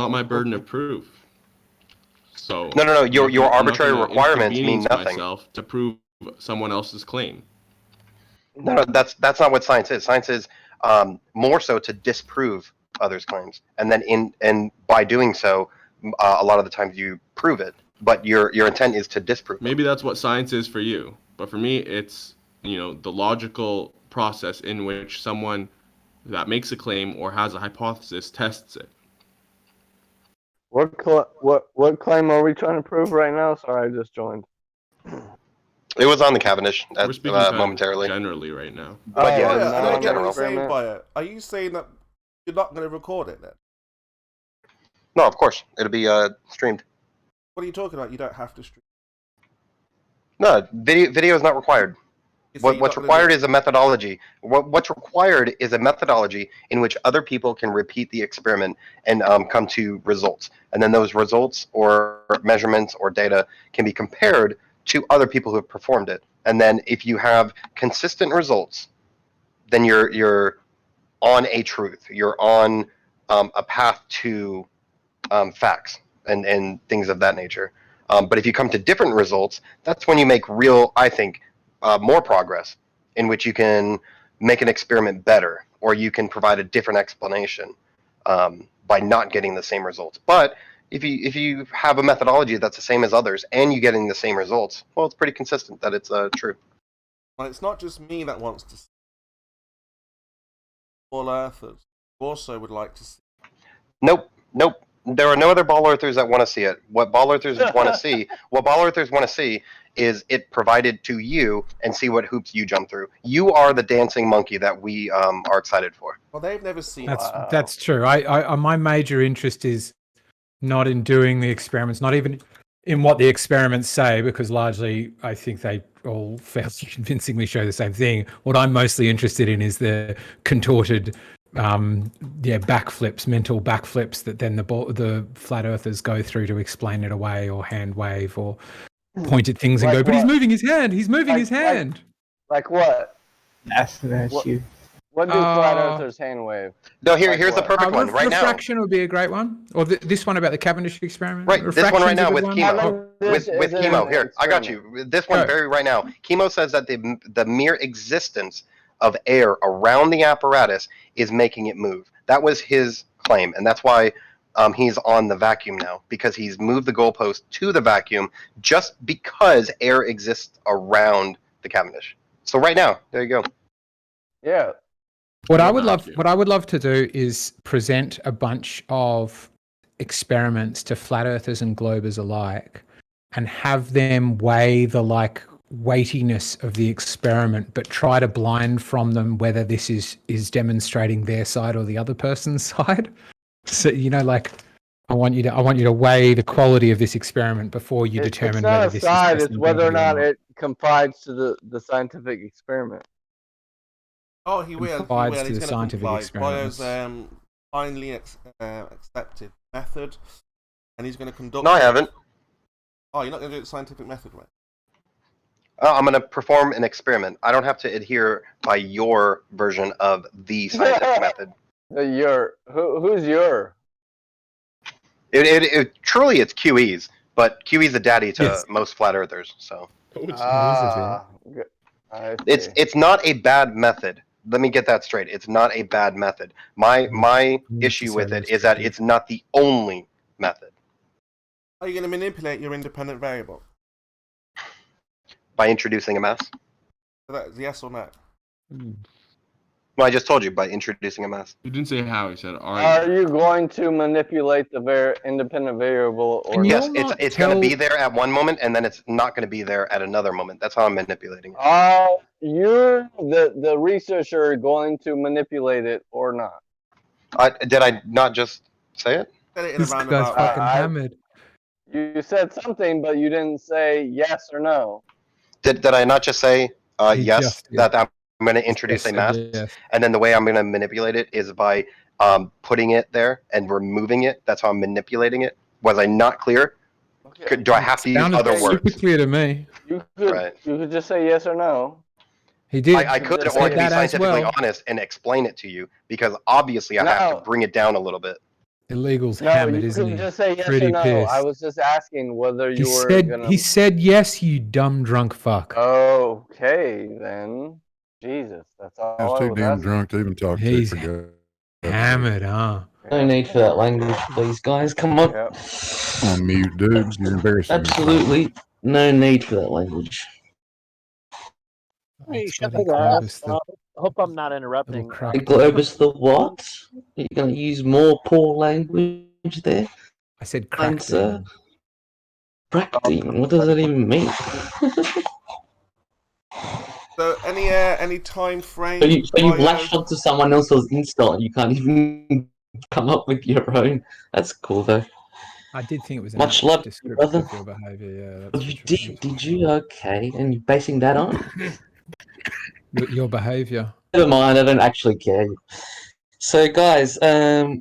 not my burden of proof. So No. Your I'm not arbitrary gonna requirements mean inconvenience nothing. myself to prove someone else's claim. No, that's not what science is. Science is more so to disprove others' claims, and then by doing so, a lot of the times you prove it. But your intent is to disprove. Maybe that's what science is for you, but for me, it's the logical process in which someone that makes a claim or has a hypothesis tests it. What claim are we trying to prove right now? Sorry, I just joined. It was on the Cavendish We're speaking kind momentarily. of generally right now. But yeah, no, I don't get what general. you're saying by it. Are you saying that you're not going to record it then? No, of course it'll be streamed. What are you talking about? You don't have to stream. No, video is not required. What's required is a methodology. What's required is a methodology in which other people can repeat the experiment and come to results. And then those results or measurements or data can be compared to other people who have performed it. And then if you have consistent results, then you're on a truth. You're on a path to facts and things of that nature. But if you come to different results, that's when you make real, I think, more progress, in which you can make an experiment better, or you can provide a different explanation by not getting the same results. But if you have a methodology that's the same as others and you're getting the same results, well, it's pretty consistent that it's true. Well, it's not just me that wants to see all earthers. Also would like to see. Nope. There are no other ball earthers that want to see it. What ball earthers want to see is it provided to you and see what hoops you jump through. You are the dancing monkey that we are excited for. Well, they've never seen. That's true. I my major interest is not in doing the experiments, not even in what the experiments say, because largely I think they all fairly convincingly show the same thing. What I'm mostly interested in is the contorted backflips, mental backflips that then the flat earthers go through to explain it away, or hand wave, or point at things and go, but he's moving his hand. He's moving his hand. Like what? That's an issue. What do flat earthers hand wave? No, here's the perfect one right now. Refraction would be a great one, or this one about the Cavendish experiment. Right, this one right now with chemo. With chemo, here, I got experiment. you. This one right now. Chemo says that the mere existence of air around the apparatus is making it move. That was his claim, and that's why he's on the vacuum now, because he's moved the goalpost to the vacuum just because air exists around the Cavendish. So right now, there you go. Yeah. What I would love to do is present a bunch of experiments to flat earthers and globers alike, and have them weigh the weightiness of the experiment, but try to blind from them whether this is demonstrating their side or the other person's side. So I want you to weigh the quality of this experiment before you determine whether this is it's whether or not it confides to the scientific experiment. Oh, he will. Confides He's to the going to scientific comply. experiments. Bio's finally accepted method, and he's going to conduct. No, I haven't. Oh, you're not going to do it scientific method way. I'm going to perform an experiment. I don't have to adhere by your version of the scientific method. Who's your? It truly it's QE's, but QE's the daddy to most flat earthers. So it's not a bad method. Let me get that straight. It's not a bad method. My issue with it is that it's not the only method. Are you going to manipulate your independent variable? By introducing a mass? So that's yes or no? Well, I just told you, by introducing a mass. You didn't say how. He said, Are you going to manipulate the independent variable? Or yes, it's going to be there at one moment, and then it's not going to be there at another moment. That's how I'm manipulating it. You're the researcher going to manipulate it or not? Did I not just say it? Said it in a This guy's roundabout fucking way. hammered. You said something, but you didn't say yes or no. Did I not just say yes, that I'm going to introduce a mass? Yes. And then the way I'm going to manipulate it is by putting it there and removing it. That's how I'm manipulating it. Was I not clear? Okay. Do I have to use other Super words? clear to me. You could just say yes or no. He did. I could, Just or I say could be that as scientifically well. honest and explain it to you, because obviously I have to bring it down a little bit. Illegal's No, hammered, you isn't can he? just say yes Pretty or no. pissed. I was just asking whether He you were said gonna. he said yes, you dumb drunk fuck. Okay, then. Jesus, that's all I was I too was damn asking. drunk to even talk to. He's For God's sake. hammered, huh? No need for that language, please, guys. Come on. Yep. On mute, dude. You're embarrassing yourself. Absolutely no need for that language. Hey, That's shut bloody the ass. Globus, the Hope I'm not little interrupting. The crack. Globus the what? Are you going to use more poor language there? I said Fine, crack sir. demon. Crack demon? What does that even mean? So any time frame? So you bio? latched onto someone else's insult and you can't even come up with your own. That's cool, though. I did think it was an Much apt love, description brother. of your behaviour. Yeah, But that's you interesting. did you? Okay. And you're basing that on? Your behaviour. Never mind, I don't actually care. So, guys, I've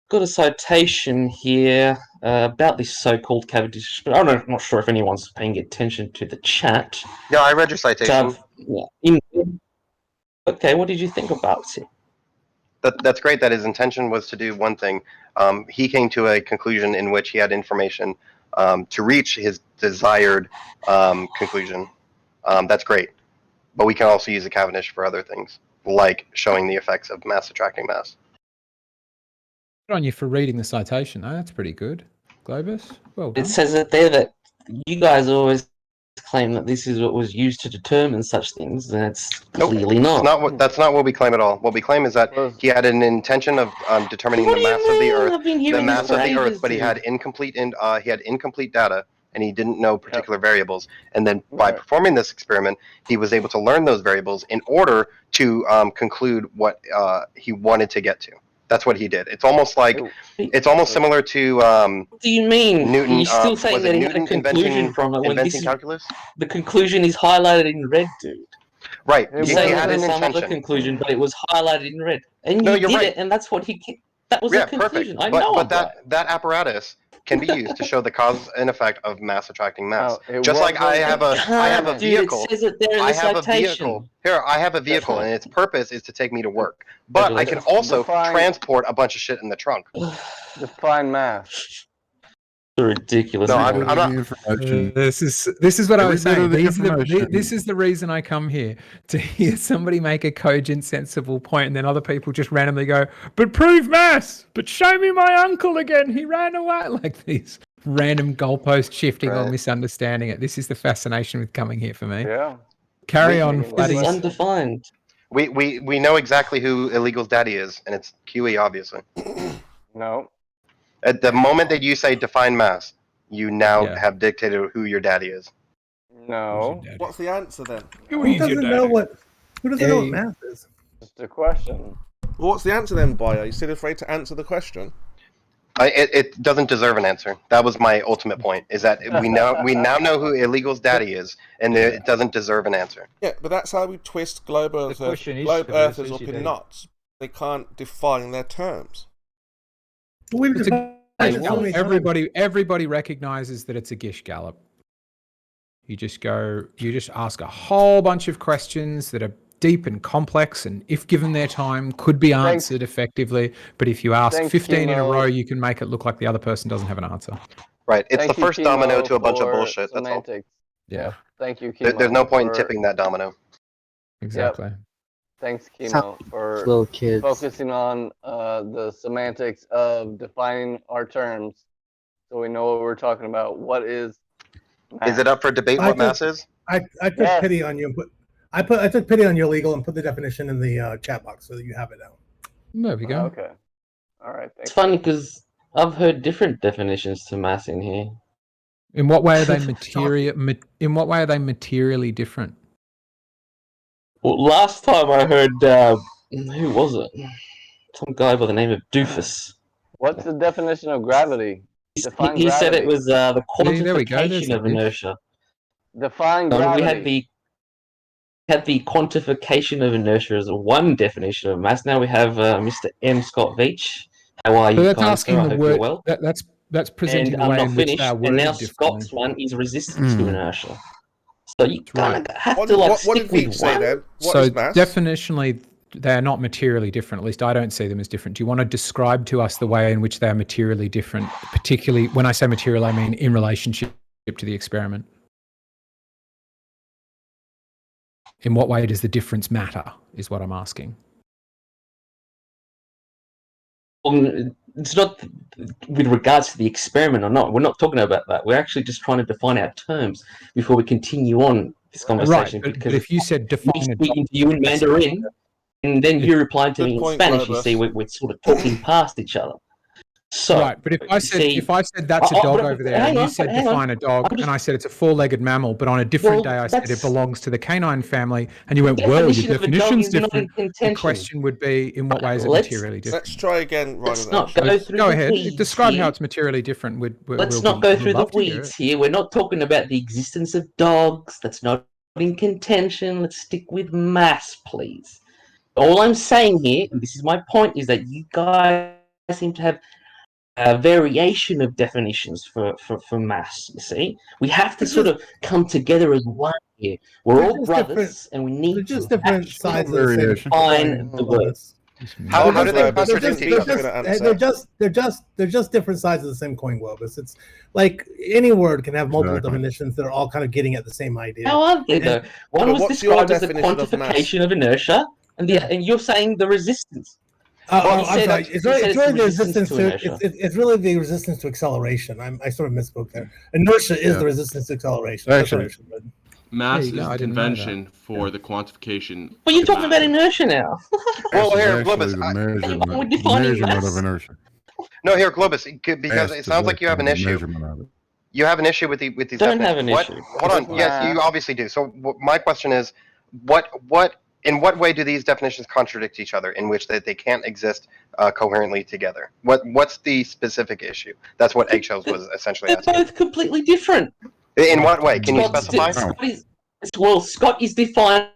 got a citation here about this so-called Cavendish. But I'm not sure if anyone's paying attention to the chat. Yeah, I read your citation. Okay, what did you think about it? That's great that his intention was to do one thing. He came to a conclusion in which he had information to reach his desired conclusion. That's great. But we can also use the Cavendish for other things, like showing the effects of mass attracting mass. Good on you for reading the citation, though. That's pretty good. Globus, well done. It says it there that you guys always claim that this is what was used to determine such things, and it's clearly not. That's not what we claim at all. What we claim is that he had an intention of determining What the do you mass of the mean? Earth, I've been hearing this for ages, but he dude. had incomplete data, and he didn't know particular variables. And then by performing this experiment, he was able to learn those variables in order to conclude what he wanted to get to. That's what he did. It's almost similar to What do you mean? Newton. You're still Was saying it that he had Newton a conclusion from it when this inventing is, calculus? the conclusion is highlighted in red, dude. Right. You're He saying had that an there's some other intention. conclusion, but it was highlighted in red. And No, you you're did right. it, and that's what that was the conclusion. Perfect. I know But that apparatus can be used to show the cause and effect of mass attracting mass. Just like I have a vehicle. Dude, it says it there in the citation. I have a vehicle, and its purpose is to take me to work. But I can also transport a bunch of shit in the trunk. Define mass. Ridiculous. No, Every I'm bit of not. the information. This is what I was Every bit saying. of the information. This is the reason I come here, to hear somebody make a cogent, sensible point, and then other people just randomly go, "But prove mass! But show me my uncle again. He ran away." Like these random goalpost shifting or misunderstanding it. This is the fascination with coming here for me. Yeah. Carry on, This is Flatties. undefined. We know exactly who Illegal's daddy is, and it's QE, obviously. No. At the moment that you say define mass, you now Yeah. have dictated who your daddy is. No. What's the answer then? Who doesn't know what math is? Just a question. Well, what's the answer then, Bio? You still afraid to answer the question? It doesn't deserve an answer. That was my ultimate point. Is that we now know who Illegal's daddy is, and it doesn't deserve an answer. Yeah, but that's how we twist globe earthers. question is, Globe Tobias, earthers who's up your in daddy? knots. They can't define their terms. We've It's a defined gish it so gallop. many times. Everybody recognizes that it's a gish gallop. You just ask a whole bunch of questions that are deep and complex, and if given their time, could be answered effectively. But if you ask 15 in a row, you can make it look like the other person doesn't have an answer. Right. It's Thank the you, first domino Kimo, to a bunch of for bullshit. That's all. semantics. Yeah, Thank you, Kimo. There's no point in for- tipping that domino. exactly. Thanks, Kimo, for Little kids. focusing on the semantics of defining our terms, so we know what we're talking about. What is mass? Is it up for debate what mass is? I took Yes. pity on you and I took pity on you, Legal, and put the definition in the chat box so that you have it now. There we go. Okay. All right. It's Thanks. funny because I've heard different definitions to mass in here. In what way are they In what way are they materially different? Well, last time I heard, who was it? Some guy by the name of Doofus. What's the definition of gravity? Define He said it gravity. was the there we go, there's quantification of the diff. inertia. Define So gravity. we had the quantification of inertia as one definition of mass. Now we have Mr. M. Scott Veach. How are So you, that's kind asking sir? I the hope word. you're well. That's presenting And the I'm way not in which finished. they are And now worded differently. Scott's one is resistance to inertia. So you Right. kind of have What to did stick Veach with say one. then? What So is mass? definitionally, they're not materially different. At least I don't see them as different. Do you want to describe to us the way in which they are materially different? Particularly, when I say material, I mean in relationship to the experiment. In what way does the difference matter, is what I'm asking. It's not with regards to the experiment or not. We're not talking about that. We're actually just trying to define our terms before we continue on this conversation. Right, because but if you said define me a speaking to you in Mandarin, and then you replied to me in Spanish, you see, we're sort of talking past each other. So, right, but if I said that's a dog over there, and you said define a dog, and I said it's a four-legged mammal, but on a different day I said it belongs to the canine family, and you went, well, your definition's different. The question would be, in what way is it materially different? Let's try again. Let's not go through Go the ahead. weeds Describe here. how it's materially different. Let's not go through the weeds here. We're not talking about the existence of dogs. That's not in contention. Let's stick with mass, please. All I'm saying here, and this is my point, is that you guys seem to have a variation of definitions for mass. You see, we have to sort of come together as one here. We're all brothers, and we need just to different sides of the same define the word. How do they contradict each other? They're just different sides of the same coin, Globus. It's like any word can have multiple definitions that are all kind of getting at the same idea. How are they though? One was described as the quantification of inertia, and you're saying the resistance. I'm sorry. It's really the resistance to it's really the resistance to acceleration. I sort of misspoke there. Inertia is the resistance to acceleration. Actually, mass is the convention for the quantification. But you're talking about inertia now. Well, here, Globus, measurement of inertia. No, here, Globus, because it sounds like you have an issue. You have an issue with these. Don't have an issue. Hold on. Yes, you obviously do. So my question is, in what way do these definitions contradict each other, in which they can't exist coherently together? What's the specific issue? That's what Eggshells was essentially asking. They're both completely different. In what way? Can you specify? Scott is defining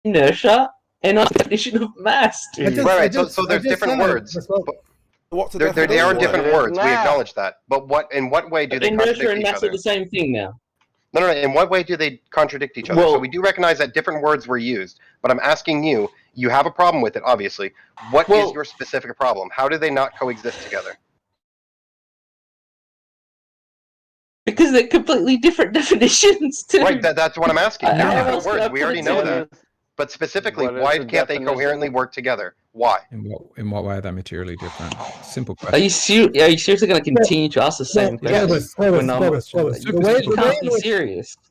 inertia and a definition of mass. Right. So there's different words. They are different words. We acknowledge that. But in what way do they contradict each other? Inertia and mass are the same thing now. No. In what way do they contradict each other? So we do recognize that different words were used, but I'm asking you. You have a problem with it, obviously. What is your specific problem? How do they not coexist together? Because they're completely different definitions. Right. That's what I'm asking. They're different words. We already know that. But specifically, why can't they coherently work together? Why? In what way are they materially different? Simple question. Are you seriously going to continue to ask the same question?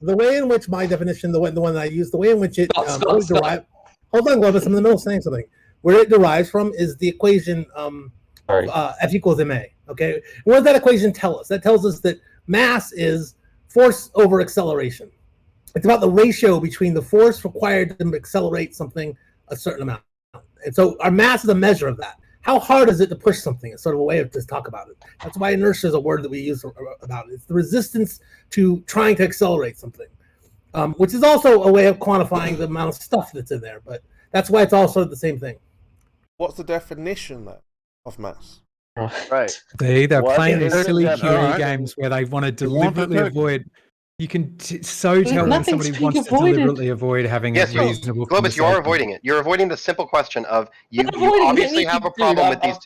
The way in which my definition, the one I use, the way in which it derives. Hold on, Globus. I'm in the middle of saying something. Where it derives from is the equation F equals ma. Okay. What does that equation tell us? That tells us that mass is force over acceleration. It's about the ratio between the force required to accelerate something a certain amount. And so our mass is a measure of that. How hard is it to push something? It's sort of a way of just talk about it. That's why inertia is a word that we use about it. It's the resistance to trying to accelerate something, which is also a way of quantifying the amount of stuff that's in there. But that's why it's also the same thing. What's the definition then of mass? Right. They're playing these silly Curie games where they want to deliberately avoid. You can tell when somebody wants to deliberately avoid having a reasonable Globus, you are avoiding it. You're avoiding the simple question of you obviously have a problem with these.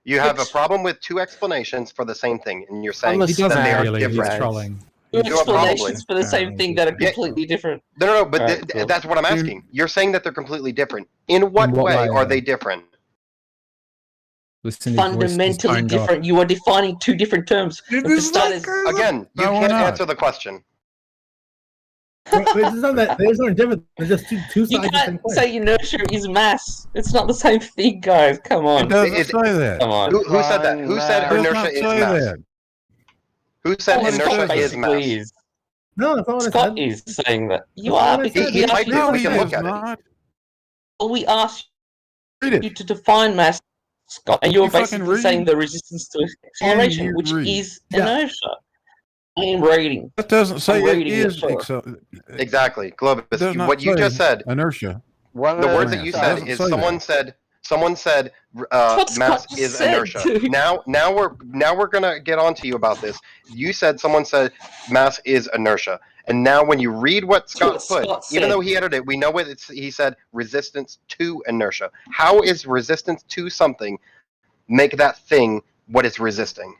You have a problem with two explanations for the same thing, and you're saying that they are different. Two explanations for the same thing that are completely different. No, but that's what I'm asking. You're saying that they're completely different. In what way are they different? Fundamentally different. You are defining two different terms. Again, you can't answer the question. These aren't different. They're just two sides. You can't say inertia is mass. It's not the same thing, guys. Come on. It doesn't say that. Come on. Who said that? Who said inertia is mass? Who said inertia is mass? No, that's not what Scott is saying that. You are because he typed it. We can look at it. Well, we asked you to define mass, Scott, and you're basically saying the resistance to acceleration, which is inertia. I am reading. That doesn't say it is exactly, Globus. What you just said, inertia. The words that you said is someone said mass is inertia. Now we're gonna get on to you about this. Someone said mass is inertia, And now when you read what Scott what put, Scott even said. though he edited it, we know what he said resistance to inertia. How is resistance to something make that thing what it's resisting?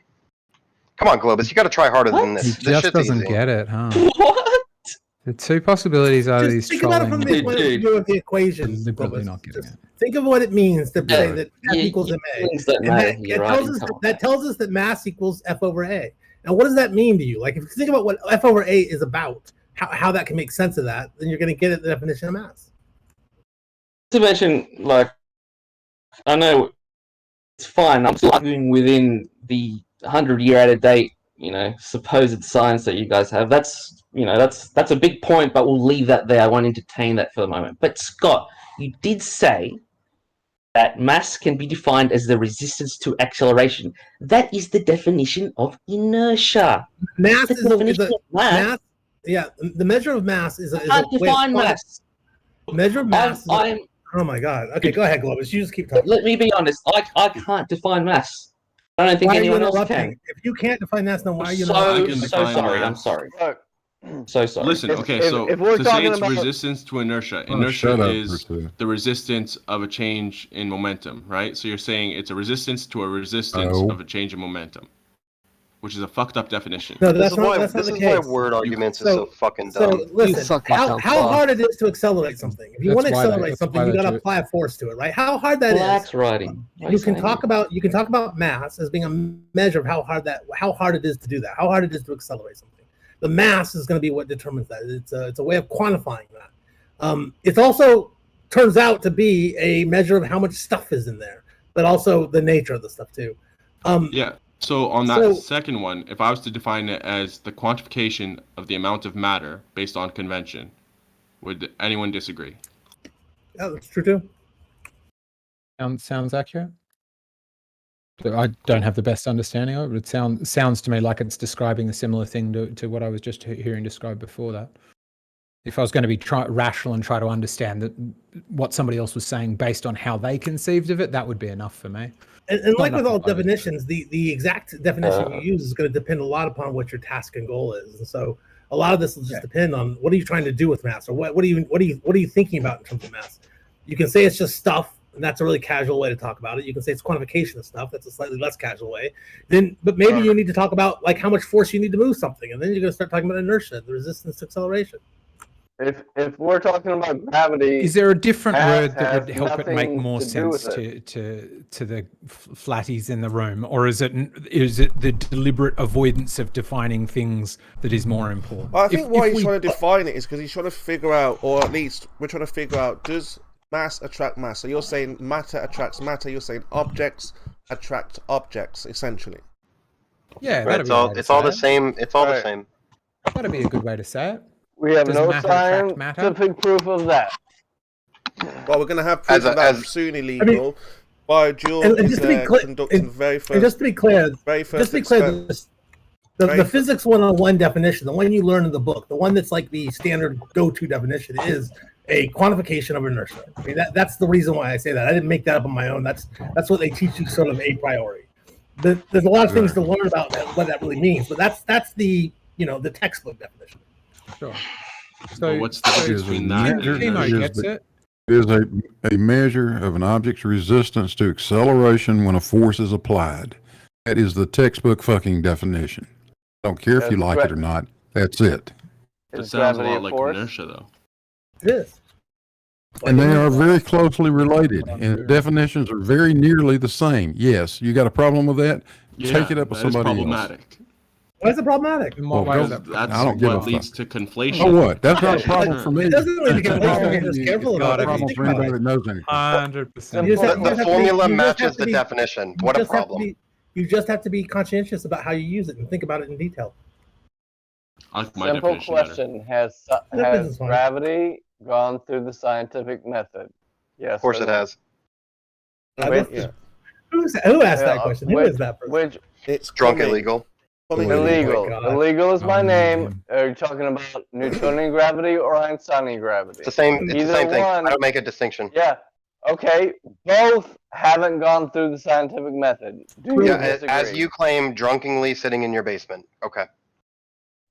Come on, Globus, you got to try harder than He this. This just shit's doesn't easy. get it, huh? What? The two possibilities are Just these think about it from trolling. the point of view of the equations. Deliberately Globus. not getting Just it. think of what it means to say that F You- equals you ma. things don't And matter that, here, it right? tells us that tells us that mass equals F over A. Now, what does that mean to you? Like, if you think about what F over A is about, how that can make sense of that, then you're going to get at the definition of mass. To mention, like, I know it's fine. I'm still arguing within the 100-year out of date, supposed science that you guys have. That's a big point, but we'll leave that there. I won't entertain that for the moment. But Scott, you did say that mass can be defined as the resistance to acceleration. That is the definition of inertia. Mass The is a definition of mass. Yeah, the measure of mass is a Can't way of define mass. measure of mass. I'm Oh my god. Okay, go ahead, Globus. You just keep talking. Let me be honest. I can't define mass. I don't think Why are you anyone else interrupting? can. If you can't define mass, then why are you So interrupting? sorry. I'm mass. sorry. Look, So sorry. Listen, okay, so if we're to say talking it's about resistance to inertia, Oh, inertia shut up, is Priscilla. the resistance of a change in momentum, right? So you're saying it's a resistance to a resistance No. of a change in momentum, which is a fucked up definition. No, This that's is not. why That's not this the is why case. word arguments is So- so fucking So dumb. listen, suck how yourself off. hard it is to accelerate something. If you That's want to why they- accelerate that's something, why you they got to do it. apply a force to it, right? How hard that is. Relax, writing. You can talk about mass as being a measure of how hard it is to do that, how hard it is to accelerate something. The mass is going to be what determines that. It's a way of quantifying that. It also turns out to be a measure of how much stuff is in there, but also the nature of the stuff too. Yeah. So on that So- second one, if I was to define it as the quantification of the amount of matter based on convention, would anyone disagree? Yeah, that's true too. Sounds accurate. So I don't have the best understanding of it, but it sounds to me like it's describing a similar thing to what I was just hearing described before that. If I was going to be rational and try to understand what somebody else was saying based on how they conceived of it, that would be enough for me. And like with enough all to fight it. definitions, the exact definition you use is going to depend a lot upon what your task and goal is. And so a lot of this will just depend on what are you trying to do with mass, or what are you thinking about in terms of mass. You can say it's just stuff, and that's a really casual way to talk about it. You can say it's quantification of stuff, that's a slightly less casual way. But maybe you need to talk about like how much force you need to move something, and then you're going to start talking about inertia, the resistance to acceleration. if we're talking about gravity, Is there a different mass word that would has help it make nothing more to do sense with to the flatties in the room, or is it the deliberate avoidance of defining things that is more important? Well, I think why if he's we- trying to define it is because he's trying to figure out, or at least we're trying to figure out, does mass attract mass? So you're saying matter attracts matter. You're saying objects attract objects, essentially. Yeah, Right, that'd it's be a all way to it's all say the it. same. It's all the Right. same. That'd be a good way to say it. we have Does no matter attract matter? scientific proof of that. Well, we're going to have proof As a- of that as- soon illegal. By Jewel And is just to be clear, conducting very first. And just to be clear, very just first to be clear, experiment. the Very- physics 101 definition, the one you learn in the book, the one that's like the standard go-to definition, is a quantification of inertia. I mean, that's the reason why I say that. I didn't make that up on my own. That's what they teach you sort of a priori. There's a lot of things to learn about what that really means, but that's the the textbook definition. Sure. So what's the difference between that and Timo inertia? gets it. It is a measure of an object's resistance to acceleration when a force is applied. That is the textbook fucking definition. I don't care if you like it or not. That's it. It Is sounds a gravity lot a like force? inertia, though. It is. And they are very closely related, and the definitions are very nearly the same. Yes, you got a problem with that? Take it up with that is somebody else. problematic. Why is it problematic? In what Well, way is don't- that? That's I don't give what a leads fuck. to conflation. So what? That's not a problem for me. It doesn't really get It's a problem just careful it's about not it. a problem Think for about anybody it. that knows anything. 100%. You just have- The you just have to be- formula you just matches have to the be- definition. You What a just have to problem. you just have to be conscientious about how you use it and think about it in detail. I like my Simple definition better. question: Has is fine. gravity gone through the scientific method? Yes. Of course or it no? has. Which, Yeah. Who asked that question? Who is that person? Which It's Drunk coming. illegal. Coming illegal? God. Illegal is my Oh, name. man. Are you talking about Newtonian gravity or Einsteinian gravity? It's the same. It's the Either same thing. one. I don't make a distinction. Yeah. Okay. Both haven't gone through the scientific method. Do you Yeah, disagree? as you claim, drunkenly sitting in your basement. Okay.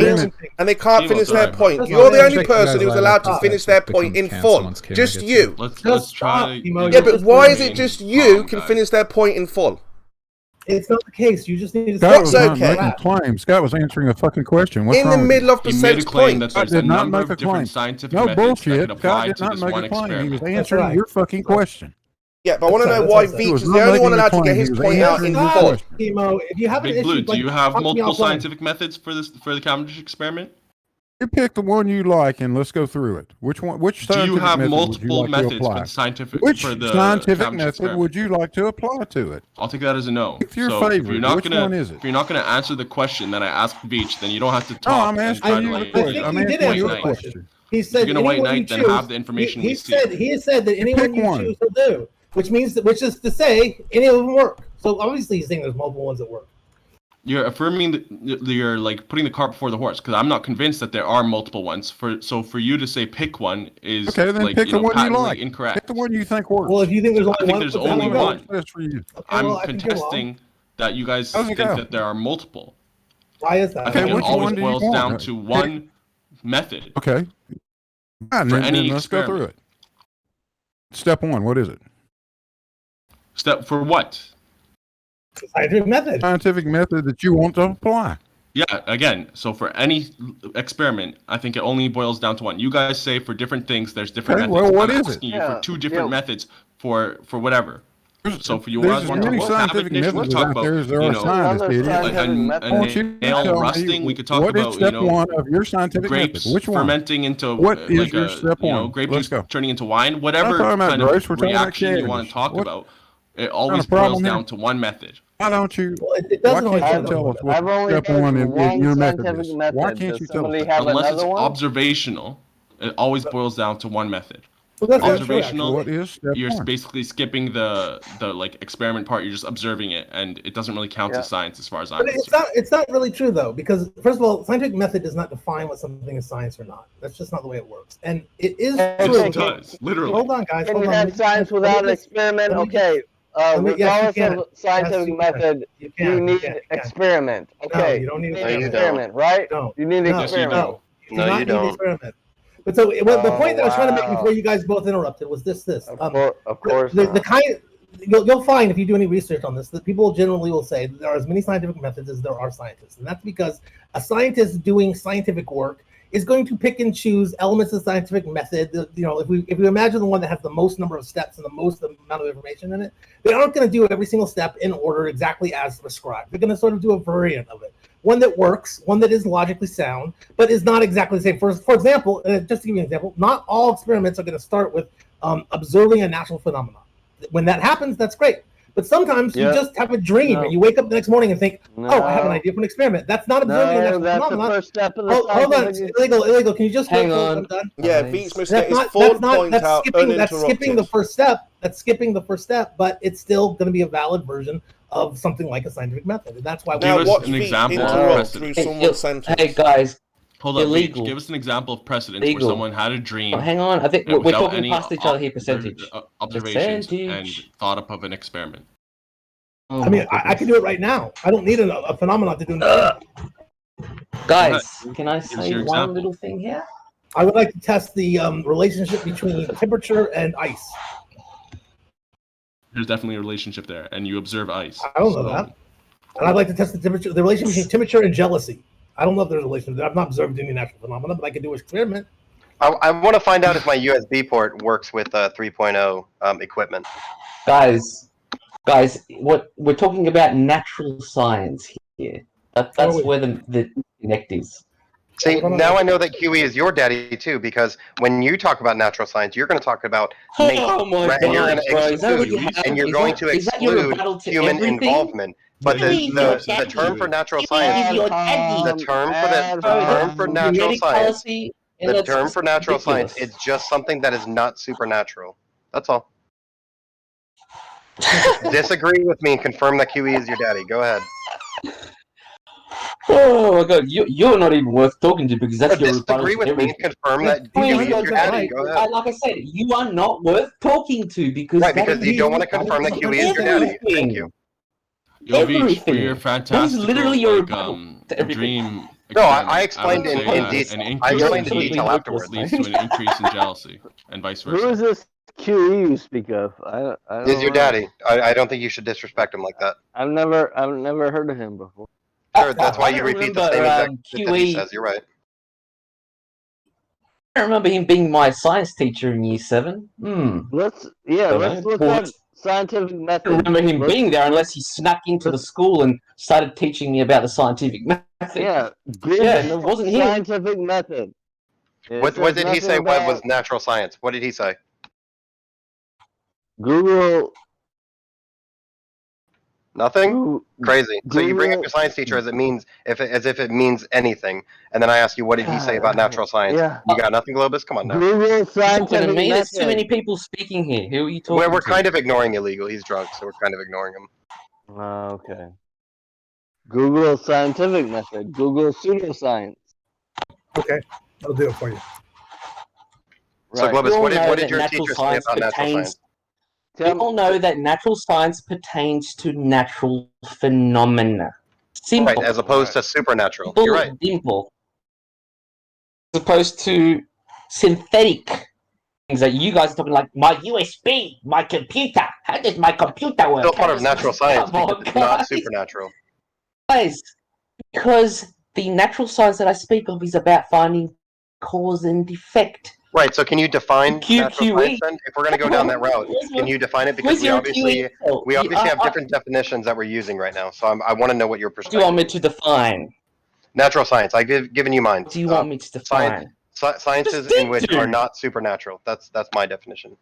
point, and they can't finish their point. You're the only person who's allowed to finish their point in full. Just you. Let's try. Yeah, but why is it just you can finish their point in full? It's not the case. You just need to. Scott was not making claims. Scott was answering a fucking question. What's in the middle of the same point. That there's a number of different scientific no methods bullshit. that can apply Scott did to not this make one a claim. He was experiment. answering your fucking question. Yeah, but I want to know why Veach is the only one allowed to get his point out in full. Chemo, if you have an Big issue, Blue, do like, you have talk to me multiple offline. scientific methods for the Cavendish experiment? You pick the one you like, and let's go through it. Which one? Which Do scientific you have method would you multiple like to methods apply? for the scientific Which for the scientific Cavendish method experiment? would you like to apply to it? I'll take that as a no. Pick your So if favorite. you're not Which gonna one is it? if you're not gonna answer the question that I asked Veach, then you don't have to No, talk. I'm and asking try you to, the like, question. I I'm think he did asking answer you the a question. question. He said you're gonna white anyone you knight, then choose. have the information He we said that anyone you one. choose will do, which is to say any of them work. So obviously he's saying there's multiple ones that work. You're affirming you're like putting the cart before the horse, because I'm not convinced that there are multiple ones. For you to say pick one is Okay, then like, pick the one you patently like. incorrect. Pick the one you think works. Well, if you think there's only I think one, there's then only we go. one. Best for you. Okay, I'm well, I think you're wrong. contesting that you guys How's it think go? that there are multiple. Why is that? I think Okay, it which always one do you boils want? down to one method. Okay. And For then any let's go through experiment. it. Step one, what is it? Step for what? Scientific method. Scientific method that you want to apply. Yeah, again, so for any experiment, I think it only boils down to one. You guys say for different things, there's different Okay, methods. well, what I'm is it? asking you for two different methods for whatever. So for you There's guys as want to many talk about scientific Cavendish, we methods could talk out about, there as there you are know, scientists, Another idiot. scientific method. I want you to nail tell me rusting. We could talk what is about, step one of your scientific grapes method? Which one? fermenting into What is like your step one? grape Let's juice go. turning into wine. Not Whatever talking about kind grapes, of we're talking about reaction you want Cavendish. to talk What about, it always problem boils here? down to one method. Why don't you? Well, it Why doesn't always can't tell you us tell what us I've what only step heard one in one your method scientific is? method. Why can't Does you tell us somebody that? have Unless it's another one? observational, it always boils down to one method. Well, that's not true, Observational, What is step you're one? basically skipping the like experiment part. You're just observing it, and it doesn't really count Yeah. as science as far as I'm But concerned. it's not really true though, because first of all, scientific method does not define what something is science or not. That's just not the way it works. And it is Yes, true. It does, literally. Hold on, guys. Can Hold you on. have science without an experiment? let me Okay. let me- yes, you Regardless can. of scientific Yes, you method, You you need can. experiment. Okay. you don't need You No, you experiment, right? No. You need No, Yes, you experiment. do. You No, do not you need don't. experiment. But so the point that I was trying to make wow. before you guys both interrupted was this. Of course. The not. kind you'll find if you do any research on this that people generally will say that there are as many scientific methods as there are scientists, and that's because a scientist doing scientific work is going to pick and choose elements of scientific method. You know, if we imagine the one that has the most number of steps and the most amount of information in it, they aren't going to do every single step in order exactly as prescribed. They're going to sort of do a variant of it, one that works, one that is logically sound, but is not exactly the same. For example, just to give you an example, not all experiments are going to start with observing a natural phenomenon. When that happens, that's great. But sometimes you just have a dream and you wake up the next morning and think, oh, I have an idea for an experiment. That's not observing a natural that's phenomenon. the first step of the Hold on, scientific- illegal. Can you just Hang wait till on. I'm done? Yeah, Nice. Veach must get his full point out That's skipping the uninterrupted. first step. That's skipping the first step, but it's still going to be a valid version of something like a scientific method, and that's why we Now Give us watch an Veach example of interrupt precedent. through someone's sentence. Hey guys, Hold on, Illegal. Veach, give us an example of precedence Legal. where someone had a dream. hang on. I think and we're without talking any past each other here. Percentage. Observations and Percentage. thought up of an experiment. Oh I mean, my I can do it right now. I don't need a phenomenon to do it. Guys, can I Give us say your one example. little thing here? I would like to test the relationship between temperature and ice. There's definitely a relationship there, and you observe ice. I don't know that. And I'd like to test the relation between temperature and jealousy. I don't know if there's a relation there. I've not observed any natural phenomena, but I can do an experiment. I want to find out if my USB port works with 3.0 equipment. Guys, what we're talking about natural science here. That's where the connect is. See, now I know that QE is your daddy too, because when you talk about natural science, you're going to talk about nature, Oh my right? And you're going God, to bro! Is that what you exclude, have? and you're Is going that- to is that your exclude rebuttal to human everything? involvement. But Really, the term for natural science, the term for natural science, the term for natural science, it's just something that is not supernatural. That's all. Disagree with me and confirm that QE is your daddy. Go ahead. Oh my God, you're not even worth talking to because that's your rebuttal Disagree to with me everything. and confirm that Please, QE is your daddy. Go ahead. Like I said, you are not worth talking to because Right, because you don't want to confirm that QE is your daddy. Thank you. Yo, Veach, for Everything. your That is fantastic literally your rebuttal to everything. dream. No, I experiment, explained would in say that detail. an I increase explained in in detail jealousy afterwards. leads to an increase in jealousy, and vice versa. Who is this QE you speak of? I don't Is your know. daddy? I don't think you should disrespect him like that. I've never heard of him before. Sure, that's why I you don't repeat the remember, same exact shit that he QE. says. You're right. I don't remember him being my science teacher in year 7. Let's Don't look know. at scientific I method. don't remember him being there unless he snuck into the school and started teaching me about the scientific method. Yeah, good Yeah, and it wasn't him. scientific method. What did he say was natural science? What did he say? Google? Nothing? Crazy. So you bring up your science teacher as if it means anything, and then I ask you, what did he say about natural science? Yeah. You got nothing, Globus? Come on now. Google Talking to scientific me? There's too method. many people speaking here. Who are you talking We're to? kind of ignoring illegal. He's drunk, so we're kind of ignoring him. Okay. Google scientific method. Google pseudoscience. Okay, I'll do it for you. So Right. Globus, We all what know did that your natural teacher say science about natural science? We all know that natural science pertains to natural phenomena. Simple. Right, as opposed to supernatural. Simple, You're right. simple. As opposed to synthetic things that you guys are talking like my USB, my computer. How does my computer work? Still part of natural science Come because on, it's not guys. supernatural. Guys, because the natural science that I speak of is about finding cause and effect. Right, so can you define natural QQE. science then? If we're going to go down that route, can you define it? Because Where's we your obviously QE? have different definitions that we're using right now. So I want to know what your What perspective do you want me is. to define? Natural science. I've given you mine. What do you want me to define? Sciences Just in which did are you. not supernatural. That's my definition.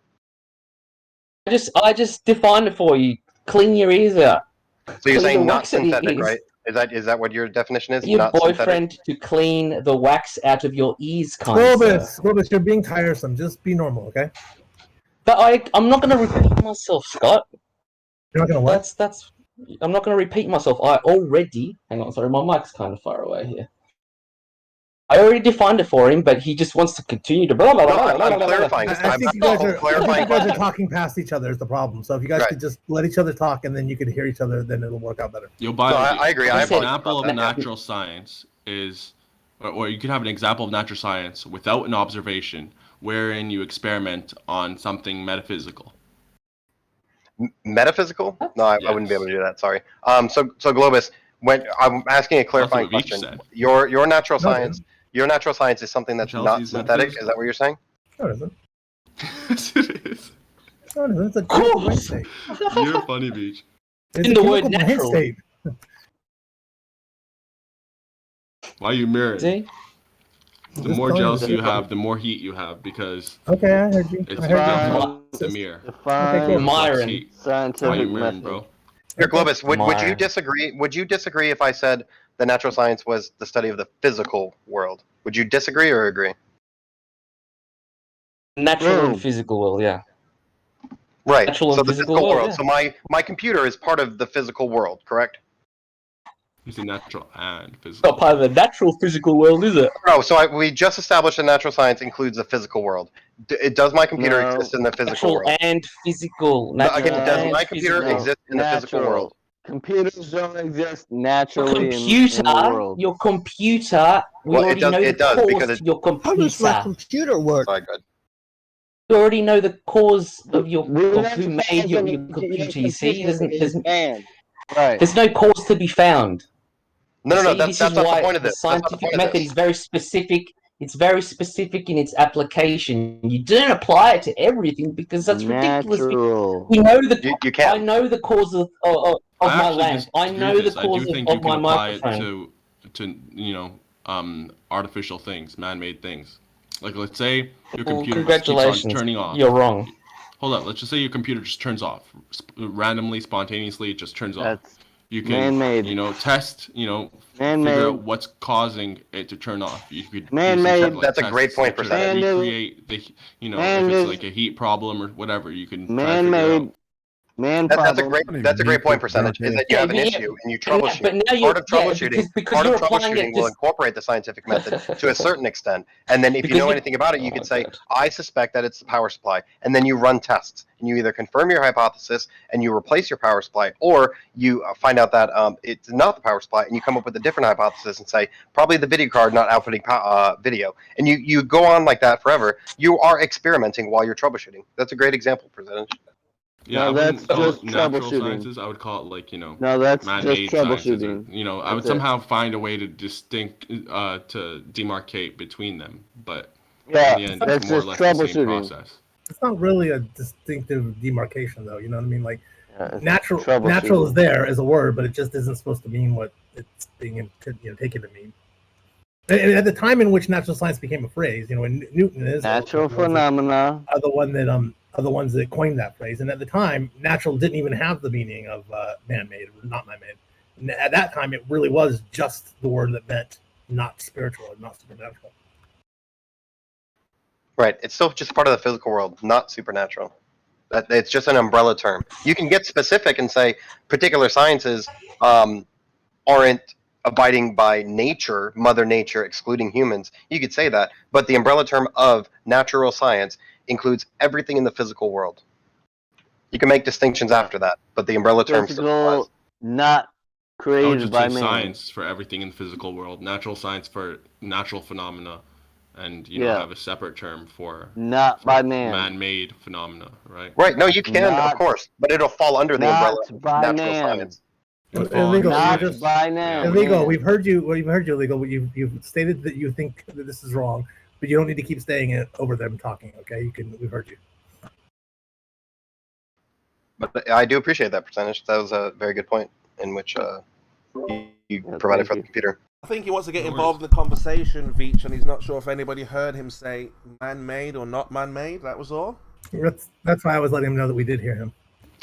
I just defined it for you. Clean your ears out. So you're Clean saying the not wax out of your synthetic, ears. right? Is that what your definition is? Your Not boyfriend synthetic? to clean the wax out of your ears, kind sir. Globus, you're being tiresome. Just be normal, okay? But I'm not going to repeat myself, Scott. You're not gonna what? That's. I'm not going to repeat myself. I already. Hang on, sorry, my mic's kind of far away here. I already defined it for him, but he just wants to continue to blah blah blah. No, I'm clarifying. I think you guys are talking past each other is the problem. So if you guys could just let each other talk and then you could hear each other, then it'll work out better. Yo, biology. I agree. An I example of natural science is, or you could have an example of natural science without an observation, wherein you experiment on something metaphysical. Metaphysical? No, I wouldn't be able to do that. Sorry. So Globus, when I'm asking a clarifying question, your natural science. Your natural science is something that's not synthetic. Is that what you're saying? No, it isn't. Yes, it is. No, it isn't. It's a chemical brain state. You're funny, Beach. It's In a the chemical word brain natural. state. Why are you mirroring? See? The Just more telling you jealousy that- you have, the more heat you have because Okay, I heard you. it's I heard different you. the mirror. Define cool. Myron. Heat. Why scientific you mirroring, method. bro? Here, Globus, would you Myron. disagree? Would you disagree if I said the natural science was the study of the physical world? Would you disagree or agree? Natural Boom. and physical world, yeah. Right. Natural So and the physical physical world, world. yeah. So my computer is part of the physical world, correct? You say natural and physical. Not part of the natural physical world, is it? No. So we just established that natural science includes the physical world. Does my computer No. exist in the physical Natural world? and physical. No, Natural again, does and my computer physical. exist in the physical world? Computers don't exist Your naturally computer, in the world. your computer, we Well, it already does- know it the does, cause because to your How does my computer. computer work? Sorry, good. You already know the cause of your We of who made your computer. You see, Right. there's no cause to be found. No. See, That's this is not the why point of the this. That's not the scientific point of method this. is very specific. It's very specific in its application. You don't apply it to everything because that's ridiculous. Natural. You know the You I can't. know the cause of my actually lamp. I disagree know with the this. I do cause think you of can my apply it microphone. to artificial things, man-made things. Like let's say your Well, computer just keeps on congratulations. turning off. You're wrong. Hold on. Let's just say your computer just turns off randomly, spontaneously. It just turns off. That's You can, man-made. test, figure Man-made. out what's causing it to turn off. You could Man-made. use some That's a tests great point, to percentage. recreate the, if it's like a heat problem or whatever, you can try to figure Man-made. out. That's a great point, percentage. Is that you have an issue and you troubleshoot. But now Part of troubleshooting, because you're applying it will to incorporate the scientific method to a certain extent. And then if you Because know you- anything about it, you Oh, could say, God. I suspect that it's the power supply. And then you run tests and you either confirm your hypothesis and you replace your power supply, or you find out that it's not the power supply and you come up with a different hypothesis and say, probably the video card not outputting video. And you go on like that forever. You are experimenting while you're troubleshooting. That's a great example, percentage. Yeah, No, I wouldn't that's call just it natural troubleshooting. sciences. I would call it like, No, that's just man-made sciences. Or, troubleshooting. I would That's it. somehow find a way to to demarcate between them. But Yeah, in the end, that's it's more or just less the same troubleshooting. process. It's not really a distinctive demarcation, though. You know what I mean? Like Yeah, it's natural troubleshooting. is there as a word, but it just isn't supposed to mean what it's being taken to mean. And at the time in which natural science became a phrase, when Newton is Natural phenomena. are the ones that coined that phrase. And at the time, natural didn't even have the meaning of man-made or not man-made. And at that time, it really was just the word that meant not spiritual and not supernatural. Right. It's still just part of the physical world, not supernatural. It's just an umbrella term. You can get specific and say particular sciences aren't abiding by nature, Mother Nature, excluding humans. You could say that, but the umbrella term of natural science includes everything in the physical world. You can make distinctions after that, but the umbrella term still applies. Physical, not I would created just by say man. science for everything in the physical world, natural science for natural phenomena, and have a separate term for Not by man. man-made phenomena, right? Right. No, you can, of course, but it'll fall under the umbrella of natural science. Illegal. Not by man. Illegal. We've heard you. We've heard you. Illegal. You've stated that you think that this is wrong, but you don't need to keep staying it over them talking. Okay, you can. We've heard you. But I do appreciate that percentage. That was a very good point in which you provided for the computer. I think he wants to get involved in the conversation, Veach, and he's not sure if anybody heard him say man-made or not man-made. That was all. That's why I was letting him know that we did hear him.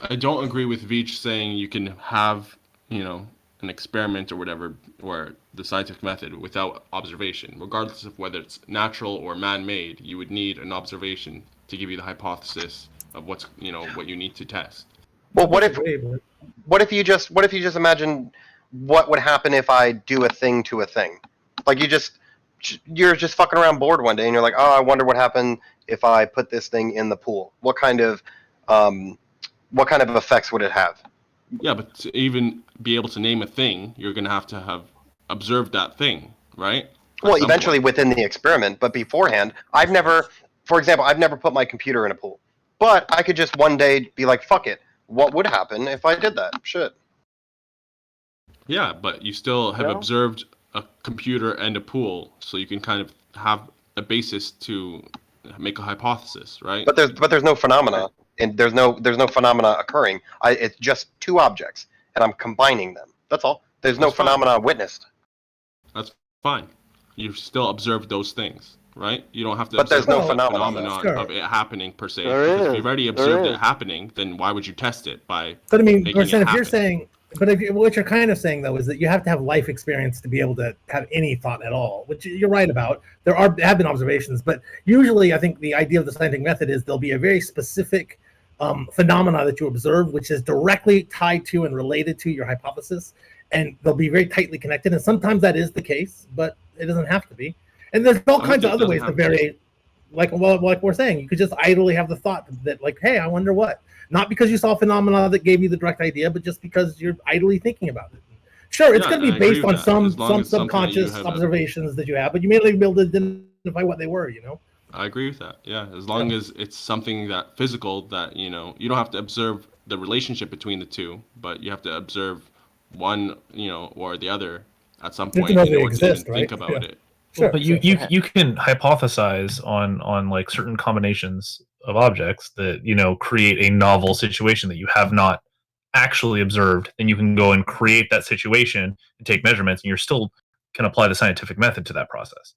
I don't agree with Veach saying you can have, an experiment or whatever, or the scientific method without observation. Regardless of whether it's natural or man-made, you would need an observation to give you the hypothesis of what you need to test. Well, what if you just imagine what would happen if I do a thing to a thing? Like you're just fucking around bored one day and you're like, oh, I wonder what happened if I put this thing in the pool. What kind of effects would it have? Yeah, but to even be able to name a thing, you're going to have observed that thing, right? Well, eventually within the experiment, but beforehand, I've never put my computer in a pool. But I could just one day be like, fuck it. What would happen if I did that? Shit. Yeah, but you still have observed a computer and a pool, so you can kind of have a basis to make a hypothesis, right? But there's no phenomena, and there's no phenomena occurring. It's just two objects, and I'm combining them. That's all. There's no phenomena witnessed. That's fine. You've still observed those things, right? You don't have to. But there's no phenomenon of it happening per se. There if you've already observed it happening, then why would you test it by? But I mean, making it if happen? you're saying. But what you're kind of saying, though, is that you have to have life experience to be able to have any thought at all, which you're right about. There have been observations, but usually I think the idea of the scientific method is there'll be a very specific phenomena that you observe, which is directly tied to and related to your hypothesis, and they'll be very tightly connected. And sometimes that is the case, but it doesn't have to be. And there's all kinds of other ways to vary. Like we're saying, you could just idly have the thought that, like, hey, I wonder what. Not because you saw phenomena that gave you the direct idea, but just because you're idly thinking about it. Sure, it's going to be based on some subconscious observations that you have, but you may not be able to identify what they were, I agree with that. Yeah, as long as it's something that physical that, you don't have to observe the relationship between the two, but you have to observe one, or the other at some point in order to even think about it. Sure, but you can hypothesize on like certain combinations of objects that create a novel situation that you have not actually observed. Then you can go and create that situation and take measurements, and you still can apply the scientific method to that process.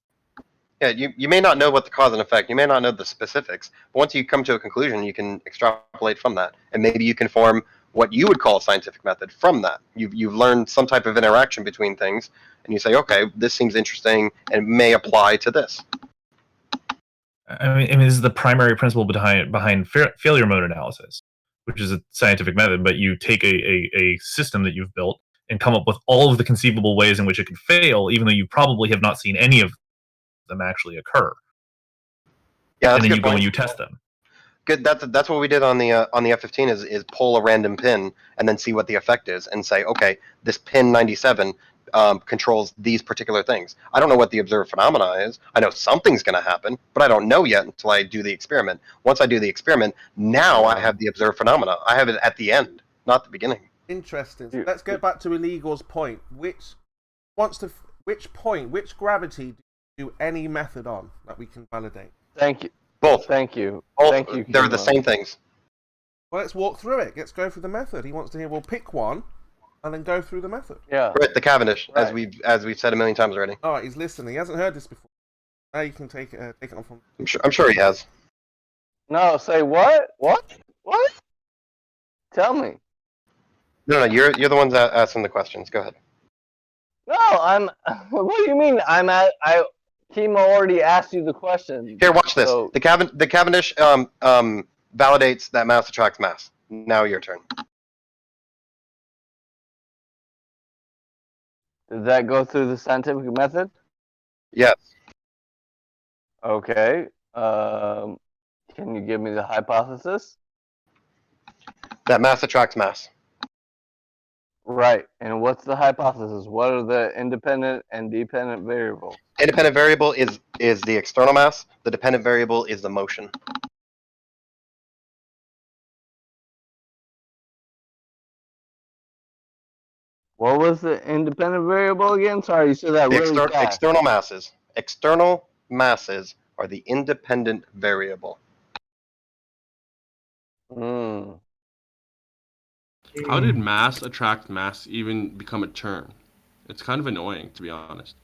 Yeah, you may not know what the cause and effect. You may not know the specifics. But once you come to a conclusion, you can extrapolate from that, and maybe you can form what you would call a scientific method from that. You've learned some type of interaction between things, and you say, okay, this seems interesting and may apply to this. I mean, this is the primary principle behind failure mode analysis, which is a scientific method. But you take a system that you've built and come up with all of the conceivable ways in which it could fail, even though you probably have not seen any of them actually occur. Yeah, and then you go and you test them. Good. That's what we did on the F-15 is pull a random pin and then see what the effect is and say, okay, this pin 97 controls these particular things. I don't know what the observed phenomena is. I know something's going to happen, but I don't know yet until I do the experiment. Once I do the experiment, now I have the observed phenomena. I have it at the end, not the beginning. Interesting. So let's go back to Illegal's point. Which gravity do any method on that we can validate? Thank you. Both. Thank you. Both. Thank you. They're the Kimo. same things. Well, let's walk through it. Let's go through the method. He wants to hear. We'll pick one, and then go through the method. Yeah. Right, the Cavendish, Right. as we've said a million times already. All right, he's listening. He hasn't heard this before. Now you can take it on from. I'm sure he has. No, say what? What? What? Tell me. No, you're the ones asking the questions. Go ahead. No, I'm. What do you mean? Kimo already asked you the question. Here, watch this. So, The Cavendish validates that mass attracts mass. Now your turn. did that go through the scientific method? Yes. Okay. Can you give me the hypothesis? That mass attracts mass. Right. And what's the hypothesis? What are the independent and dependent variables? Independent variable is the external mass. The dependent variable is the motion. What was the independent variable again? Sorry, you said that really fast. External masses. External masses are the independent variable. Mm. How did mass attract mass even become a term? It's kind of annoying, to be honest.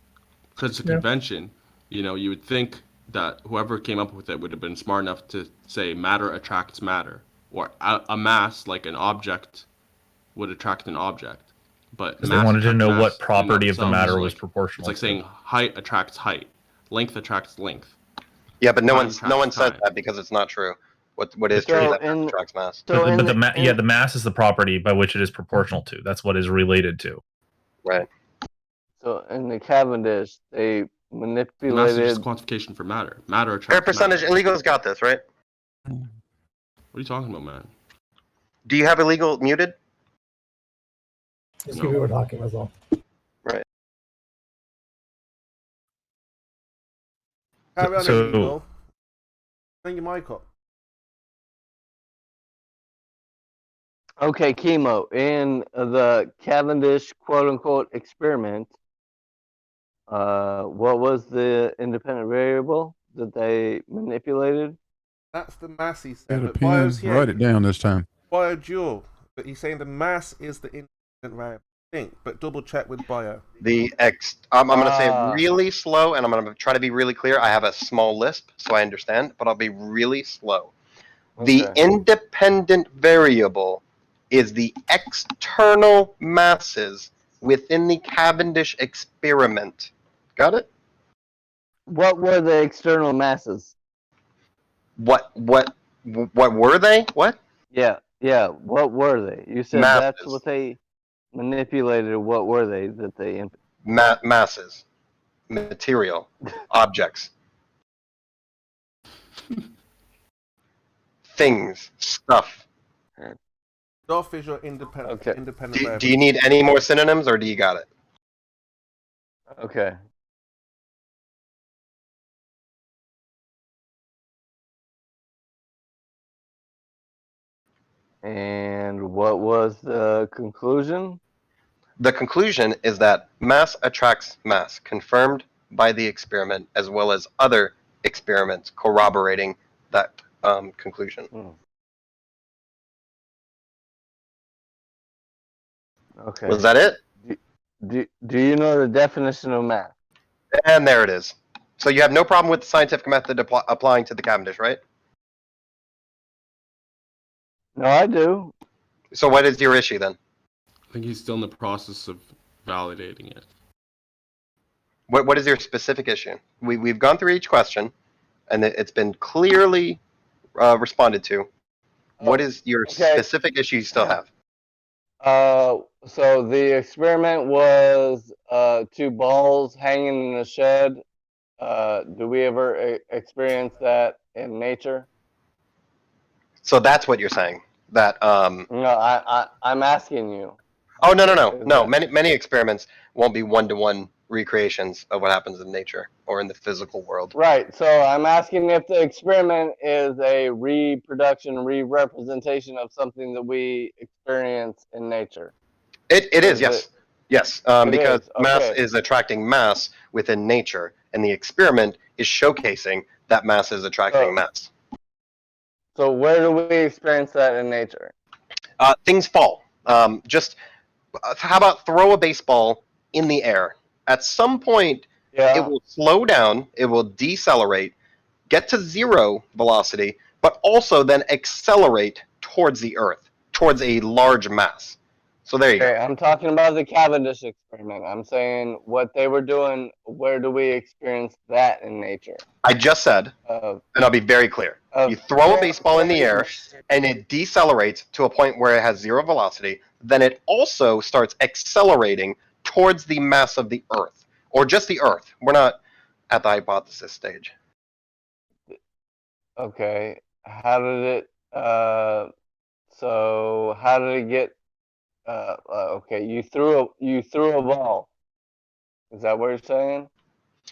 Because it's a convention, you would think that whoever came up with it would have been smart enough to say matter attracts matter. Or a mass, like an object, would attract an object. But Because they wanted to know mass what property of the matter was like, proportional. It's like saying height attracts height. Length attracts length. Yeah, but no one attracts says time. that because it's not true. What is So true is that in- mass attracts mass. So in the the mass is the property by which it is proportional to. That's what is related to. Right. So in the Cavendish, they Mass is manipulated. just quantification for matter. Matter attracts Fair percentage. matter. Illegal's got this, right? What are you talking about, man? Do you have illegal muted? Just keep people talking, that's all. Right. Carry on, So- Eagle. Bring your mic up. Okay, Kimo, in the Cavendish quote-unquote experiment, what was the independent variable that they manipulated? That's the mass he Get said. a But pen. Bio's here. Write it down this time. Bio dual. But he's saying the mass is the independent variable. I think, but double check with Bio. I'm going to say it really slow, and I'm going to try to be really clear. I have a small lisp, so I understand, but I'll be really slow. The Okay. independent variable is the external masses within the Cavendish experiment. Got it? What were the external masses? What were they? What? Yeah. What were they? You said Masses. that's what they manipulated. What were they that they? Masses, material, objects, things, stuff. Stuff is your independent Okay. independent Do variable. you need any more synonyms, or do you got it? Okay. And what was the conclusion? The conclusion is that mass attracts mass, confirmed by the experiment, as well as other experiments corroborating that conclusion. Okay. Was that it? Do you know the definition of mass? And there it is. So you have no problem with the scientific method applying to the Cavendish, right? No, I do. So what is your issue then? I think he's still in the process of validating it. What is your specific issue? We've gone through each question, and it's been clearly responded to. What is your specific issue you still have? So the experiment was 2 balls hanging in a shed. Do we ever experience that in nature? So that's what you're saying. That No, I'm asking you. Oh no. Many experiments won't be one-to-one recreations of what happens in nature or in the physical world. Right. So I'm asking if the experiment is a reproduction, re-representation of something that we experience in nature. It is, yes. Yes, because mass is attracting mass within nature, and the experiment is showcasing that mass is attracting mass. So where do we experience that in nature? Things fall. Just how about throw a baseball in the air? At some point, it will slow down, it will decelerate, get to 0 velocity, but also then accelerate towards the Earth, towards a large mass. So there you go. I'm talking about the Cavendish experiment. I'm saying what they were doing, where do we experience that in nature? I just said, and I'll be very clear. You throw a baseball in the air, and it decelerates to a point where it has 0 velocity. Then it also starts accelerating towards the mass of the Earth, or just the Earth. We're not at the hypothesis stage. Okay. How did it? So how did it get? Okay, you threw a ball. Is that what you're saying?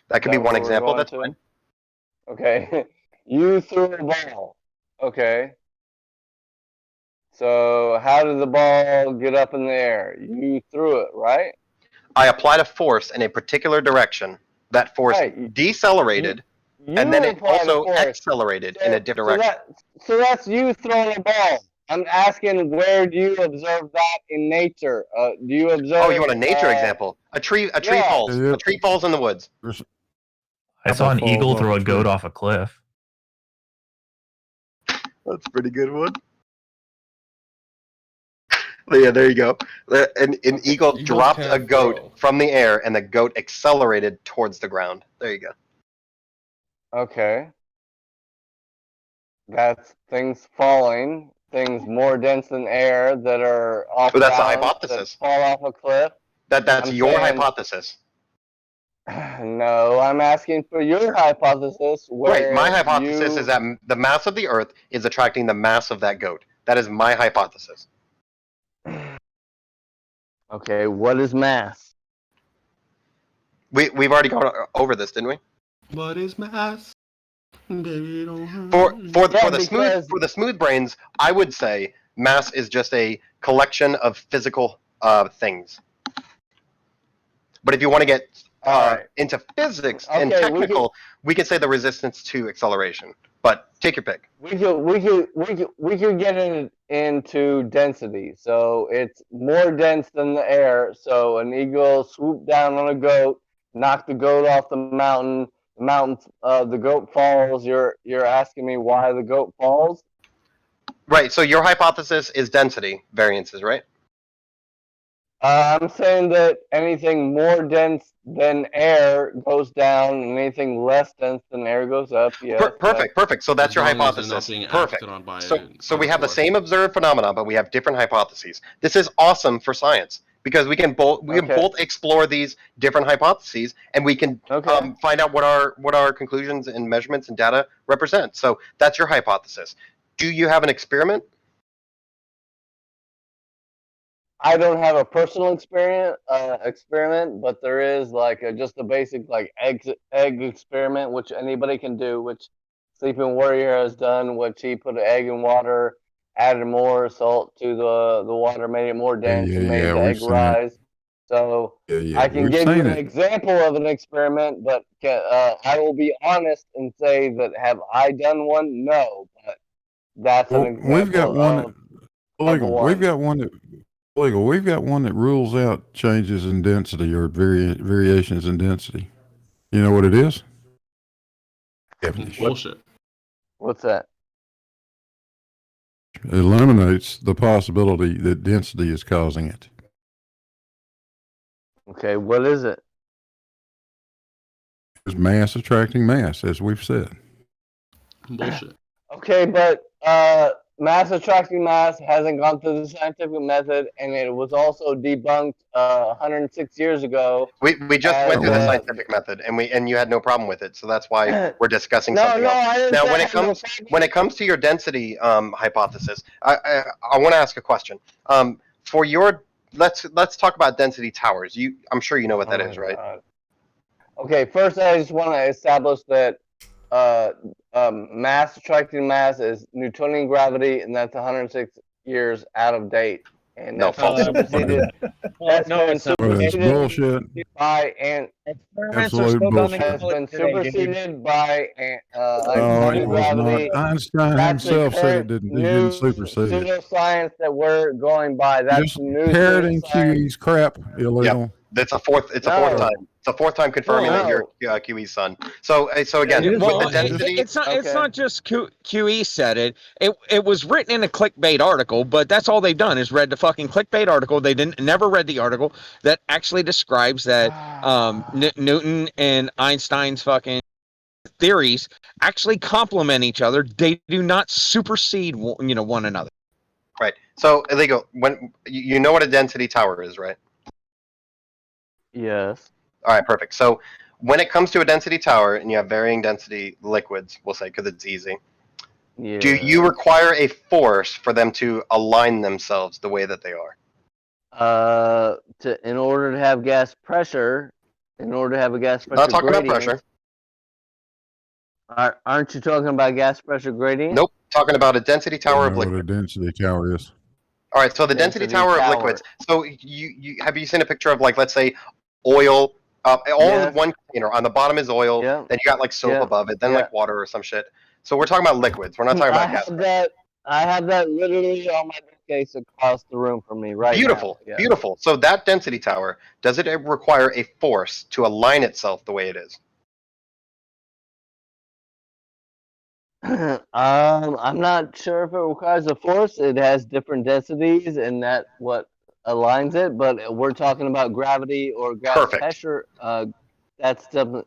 That could be one example. That's fine. Okay, you threw a ball. Okay. So how did the ball get up in the air? You threw it, right? I applied a force in a particular direction. That force decelerated, and then it also accelerated in a different direction. So that's you throwing a ball. I'm asking, where do you observe that in nature? Do you observe? Oh, you want a nature example? A tree falls. A tree falls in the woods. I saw an eagle throw a goat off a cliff. That's a pretty good one. Yeah, there you go. An eagle dropped a goat from the air, and the goat accelerated towards the ground. There you go. Okay. That's things falling, things more dense than air that are off. Well, that's the hypothesis. That fall off a cliff. That's your hypothesis. No, I'm asking for your hypothesis. Right, my hypothesis is that the mass of the Earth is attracting the mass of that goat. That is my hypothesis. Okay, what is mass? We've already gone over this, didn't we? What is mass? Baby, don't hurt For the smooth brains, I would say mass is just a collection of physical things. But if you want to get into physics and technical, we can say the resistance to acceleration. But take your pick. We could get into density. So it's more dense than the air. So an eagle swooped down on a goat, knocked the goat off the mountain. The goat falls. You're asking me why the goat falls? Right. So your hypothesis is density variances, right? I'm saying that anything more dense than air goes down, and anything less dense than air goes up. Yeah. Perfect. So that's your hypothesis. Perfect. So we have the same observed phenomena, but we have different hypotheses. This is awesome for science because we can both explore these different hypotheses, and we can find out what our conclusions and measurements and data represent. So that's your hypothesis. Do you have an experiment? I don't have a personal experiment, but there is just a basic egg experiment, which anybody can do, which Sleeping Warrior has done, which he put an egg in water, added more salt to the water, made it more dense, and made the egg rise. So I can give you an example of an experiment, but I will be honest and say that have I done one? No, but that's an example. We've got one. We've got one that rules out changes in density or variations in density. You know what it is? Bullshit. What's that? It eliminates the possibility that density is causing it. Okay, what is it? It's mass attracting mass, as we've said. Bullshit. Okay, but mass attracting mass hasn't gone through the scientific method, and it was also debunked 106 years ago. We just went through the scientific method, and you had no problem with it, so that's why we're discussing something else. Now, when it comes to your density hypothesis, I want to ask a question. For your let's talk about density towers. I'm sure you know what that is, right? Okay, first I just want to establish that mass attracting mass is Newtonian gravity, and that's 106 years out of date. and No, that's been false. superseded. That's no, been it's not. Well, that's superseded bullshit. by and Experiments are Absolute still done in bullshit. has been public today, dude. superseded by No, Einstein it was not. gravity. Einstein That's the himself said it current didn't. It new didn't supersede it. pseudoscience that we're going by. That's Just new parroting pseudoscience. QE's crap, illegal. That's a fourth. It's a fourth time. It's a fourth time confirming that you're QE's son. So again, Well, with the density, it's not just QE said it. It was written in a clickbait article, but that's all they've done is read the fucking clickbait article. They never read the article that actually describes that Newton and Einstein's fucking theories actually complement each other. They do not supersede one another. right? So illegal. When you know what a density tower is, right? Yes. All right, perfect. So when it comes to a density tower and you have varying density liquids, we'll say because it's easy. Yeah. Do you require a force for them to align themselves the way that they are? In order to have gas pressure, in order to have a gas pressure Not talking about gradient, pressure. Aren't you talking about gas pressure gradient? Nope. Talking about a density tower of What a liquid. density tower is. All right. So the density tower of liquids. So you have you seen a picture of, like, let's say, oil? All in one container. On the bottom is oil. Yeah. Then you got like soap above it. Then like water or some shit. So we're talking about liquids. We're not talking about gas. I have that literally on my bookcase across the room from me right Beautiful, now. Yeah. beautiful. So that density tower, does it require a force to align itself the way it is? I'm not sure if it requires a force. It has different densities, and that what aligns it. But we're talking about gravity or gas pressure. That's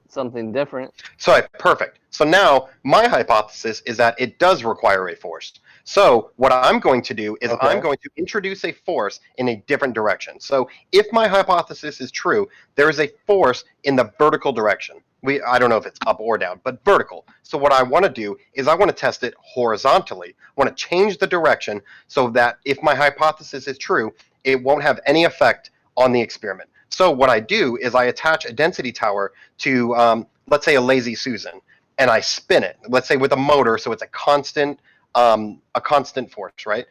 something different. So perfect. So now my hypothesis is that it does require a force. So what I'm going to do is I'm going to introduce a force in a different direction. So if my hypothesis is true, there is a force in the vertical direction. I don't know if it's up or down, but vertical. So what I want to do is I want to test it horizontally. I want to change the direction so that if my hypothesis is true, it won't have any effect on the experiment. So what I do is I attach a density tower to, let's say, a Lazy Susan, and I spin it. Let's say with a motor, so it's a constant force, right?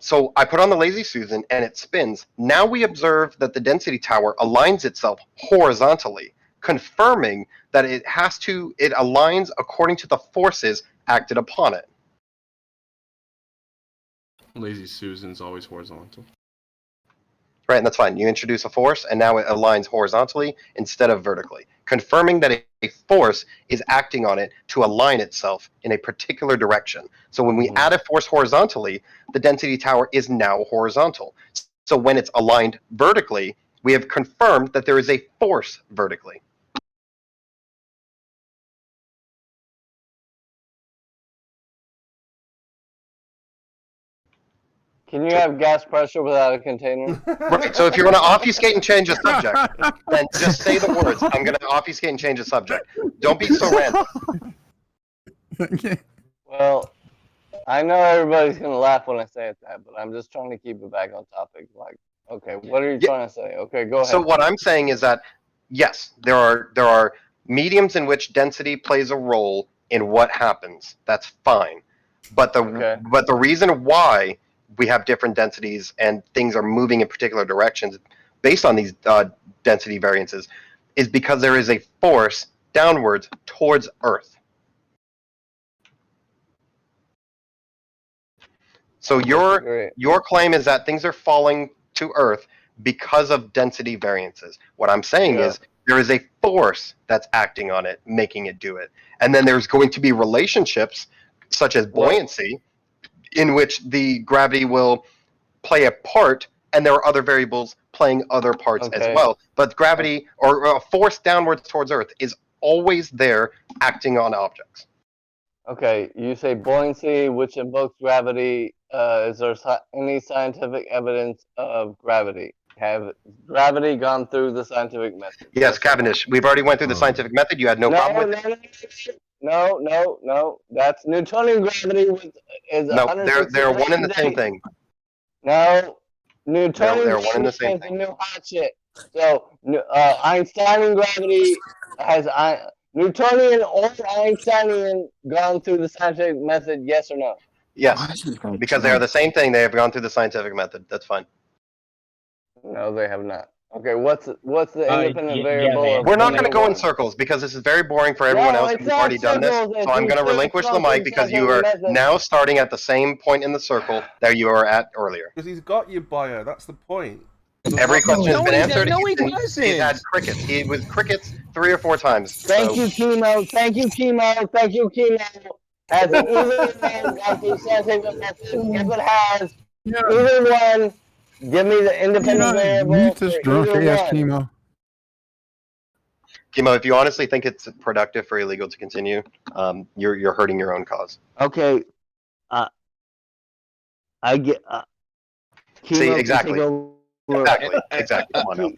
So I put on the Lazy Susan, and it spins. Now we observe that the density tower aligns itself horizontally, confirming that it aligns according to the forces acted upon it. Lazy Susan's always horizontal. Right, and that's fine. You introduce a force, and now it aligns horizontally instead of vertically, confirming that a force is acting on it to align itself in a particular direction. So when we add a force horizontally, the density tower is now horizontal. So when it's aligned vertically, we have confirmed that there is a force vertically. Can you have gas pressure without a container? Right, so if you're going to obfuscate and change the subject, then just say the words, I'm going to obfuscate and change the subject. Don't be so random. Well, I know everybody's going to laugh when I say it that, but I'm just trying to keep it back on topic. Like, okay, what are you trying to say? Okay, go ahead. So what I'm saying is that, yes, there are mediums in which density plays a role in what happens. That's fine. But the reason why we have different densities and things are moving in particular directions based on these density variances is because there is a force downwards towards Earth. So your claim is that things are falling to Earth because of density variances. What I'm saying is there is a force that's acting on it, making it do it. And then there's going to be relationships such as buoyancy, in which the gravity will play a part, and there are other variables playing other parts as well. But gravity, or a force downwards towards Earth, is always there acting on objects. Okay, you say buoyancy, which invokes gravity. Is there any scientific evidence of gravity? Have gravity gone through the scientific method? Yes, Cavendish. We've already went through the scientific method. You had no problem with it? No. That's Newtonian gravity is they're one and the same thing. No, Newtonian they're one and the same thing. New hot shit. So Einsteinian gravity has Newtonian or Einsteinian gone through the scientific method? Yes or no? Yes, because they are the same thing. They have gone through the scientific method. That's fine. No, they have not. Okay, what's the independent variable? they of We're not going to go in one? circles because this is very boring for everyone No, else it's who's not already done this. circles, So I'm it's going to just relinquish the fucking mic because you scientific are method. now starting at the same point in the circle that you were at earlier. Because he's got you, Bio. That's the point. Every question has No, been he answered. no, he He's had wasn't. crickets. He was crickets 3 or 4 times. Thank So you, chemo. Thank you, chemo. Thank you, chemo. Has either one gone through scientific method? If it has, either one, give me the independent variable Mute for this drunk either ass one. chemo. Chemo, if you honestly think it's productive for illegal to continue, you're hurting your own cause. Okay, I get. Chemo See, can exactly. take over. Exactly. Come on now.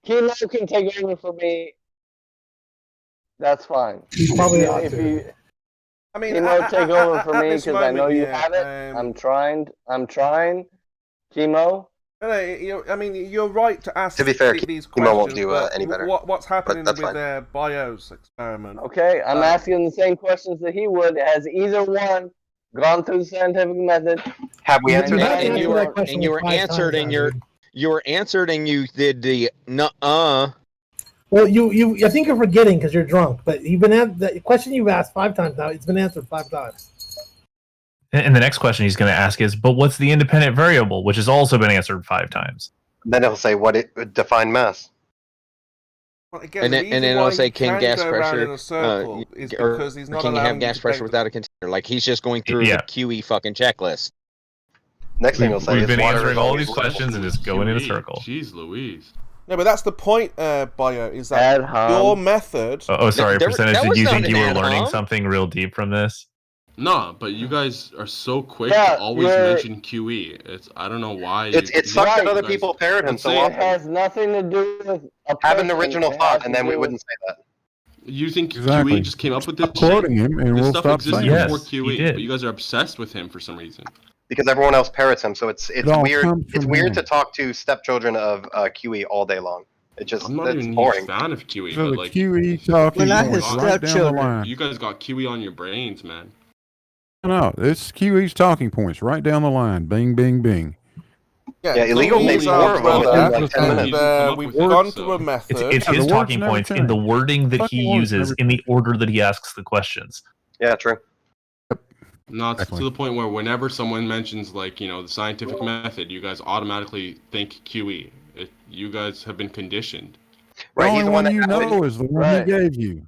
Chemo can take over for me. That's fine. You probably ought If to. you I mean, chemo take over for me this because I know moment, you yeah, have it. I'm trying. Chemo. I mean, you're right to ask To be fair, these chemo questions. won't do but any better. What's happening that's with fine. Bio's experiment? Okay, I'm asking the same questions that he would. Has either one gone through the scientific method? Have we answered You that? have to And answer you that were question and you like were 5 answered times, and you were answered and you did the nuh-uh. Well, I think you're forgetting because you're drunk. But you've been the question you've asked 5 times now. It's been answered 5 times. And the next question he's going to ask is, but what's the independent variable, which has also been answered 5 times? Then he'll say what it define mass. Well, again, And the then reason it'll why say he can gas go around in pressure a circle is or because he's not can you allowing have gas to pressure take without a container? Like he's just going through Yeah. the QE fucking checklist. Next thing he'll say We've is been water answering is all always these questions and just going in a circle. Jeez Louise. No, but that's the point, Bio, is that Ad hom. your method. Oh, sorry, That Percentage. Did was you not think an you were ad learning hom. something real deep from this? No, but you guys are so quick Yeah, to always you're- mention QE. I don't know why. It sucks Right. that other you guys- people parrot him let's so say- It often. has nothing to do with a Have an person. original It thought, has and to then we do wouldn't say that. You think Exactly. QE just came up with this Stop quoting him, and This we'll stuff stop existed saying Yes, before he QE, did. but you guys are obsessed with him for some reason. Because everyone else parrots him, so it's all weird. comes It's from weird him. to talk to stepchildren of QE all day long. It just I'm not that's even a boring. huge fan of QE, So but the like QE talking We're not points his right down the stepchildren. line. you guys got QE on your brains, man. No, it's QE's talking points right down the line. Bing, bing, bing. Yeah, illegal only makes one 4 of them in umbrella, like 10 and, minutes. up We've with gone words, through so- a method. It's Yeah, his the talking words never points in the change. wording that he Fucking words uses never in the order that he asks the questions. Yeah, true. No, it's Exactly. to the point where whenever someone mentions like, the scientific method, you guys automatically think QE. You guys have been conditioned. Right, the he's only the one one you that know is the one Right. he gave you.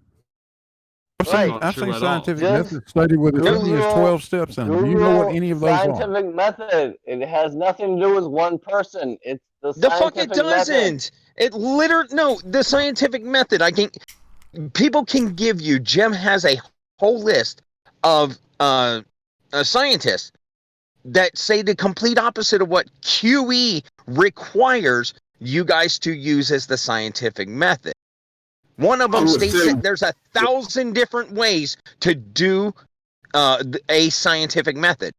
I've Right. seen, Not I've true seen at all. scientific Just methods studied with as many as 12 steps in them. Do you know what any of those are? Scientific method. It has nothing to do with one person. It's the fuck it scientific method. doesn't. It literally no. The scientific method. People can give you. Jim has a whole list of scientists that say the complete opposite of what QE requires you guys to use as the scientific method. One of them states that there's 1,000 different ways to do a scientific method.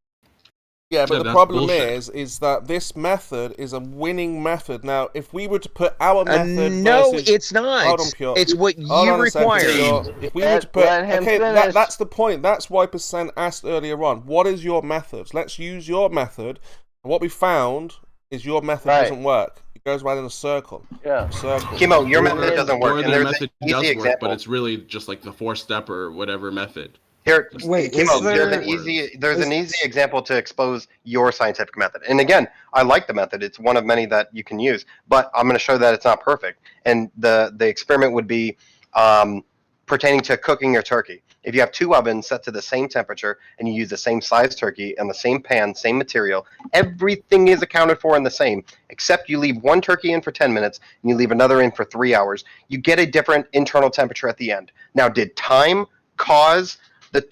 Yeah, but Yeah, the that's problem bullshit. is that this method is a winning method. Now, if we were to put our method No, versus... it's not. Hold on, Pure. It's what Hold you on a second, require. Pure. If we were to put... Let him Okay, finish. that's the point. That's why Percent asked earlier on, what is your method? Let's use your method. And what we found is your method Right. doesn't work. It goes right in a circle. Yeah. Circle. Chemo, your method doesn't work. Or And their there's method an does easy work, example. but it's really just like the 4-step or whatever method. Here, Wait, Chemo, is there's there- an easy example to expose your scientific method. And again, I like the method. It's one of many that you can use, but I'm going to show that it's not perfect. And the experiment would be pertaining to cooking your turkey. If you have 2 ovens set to the same temperature and you use the same size turkey and the same pan, same material, everything is accounted for in the same, except you leave one turkey in for 10 minutes and you leave another in for 3 hours. You get a different internal temperature at the end. Now, did time cause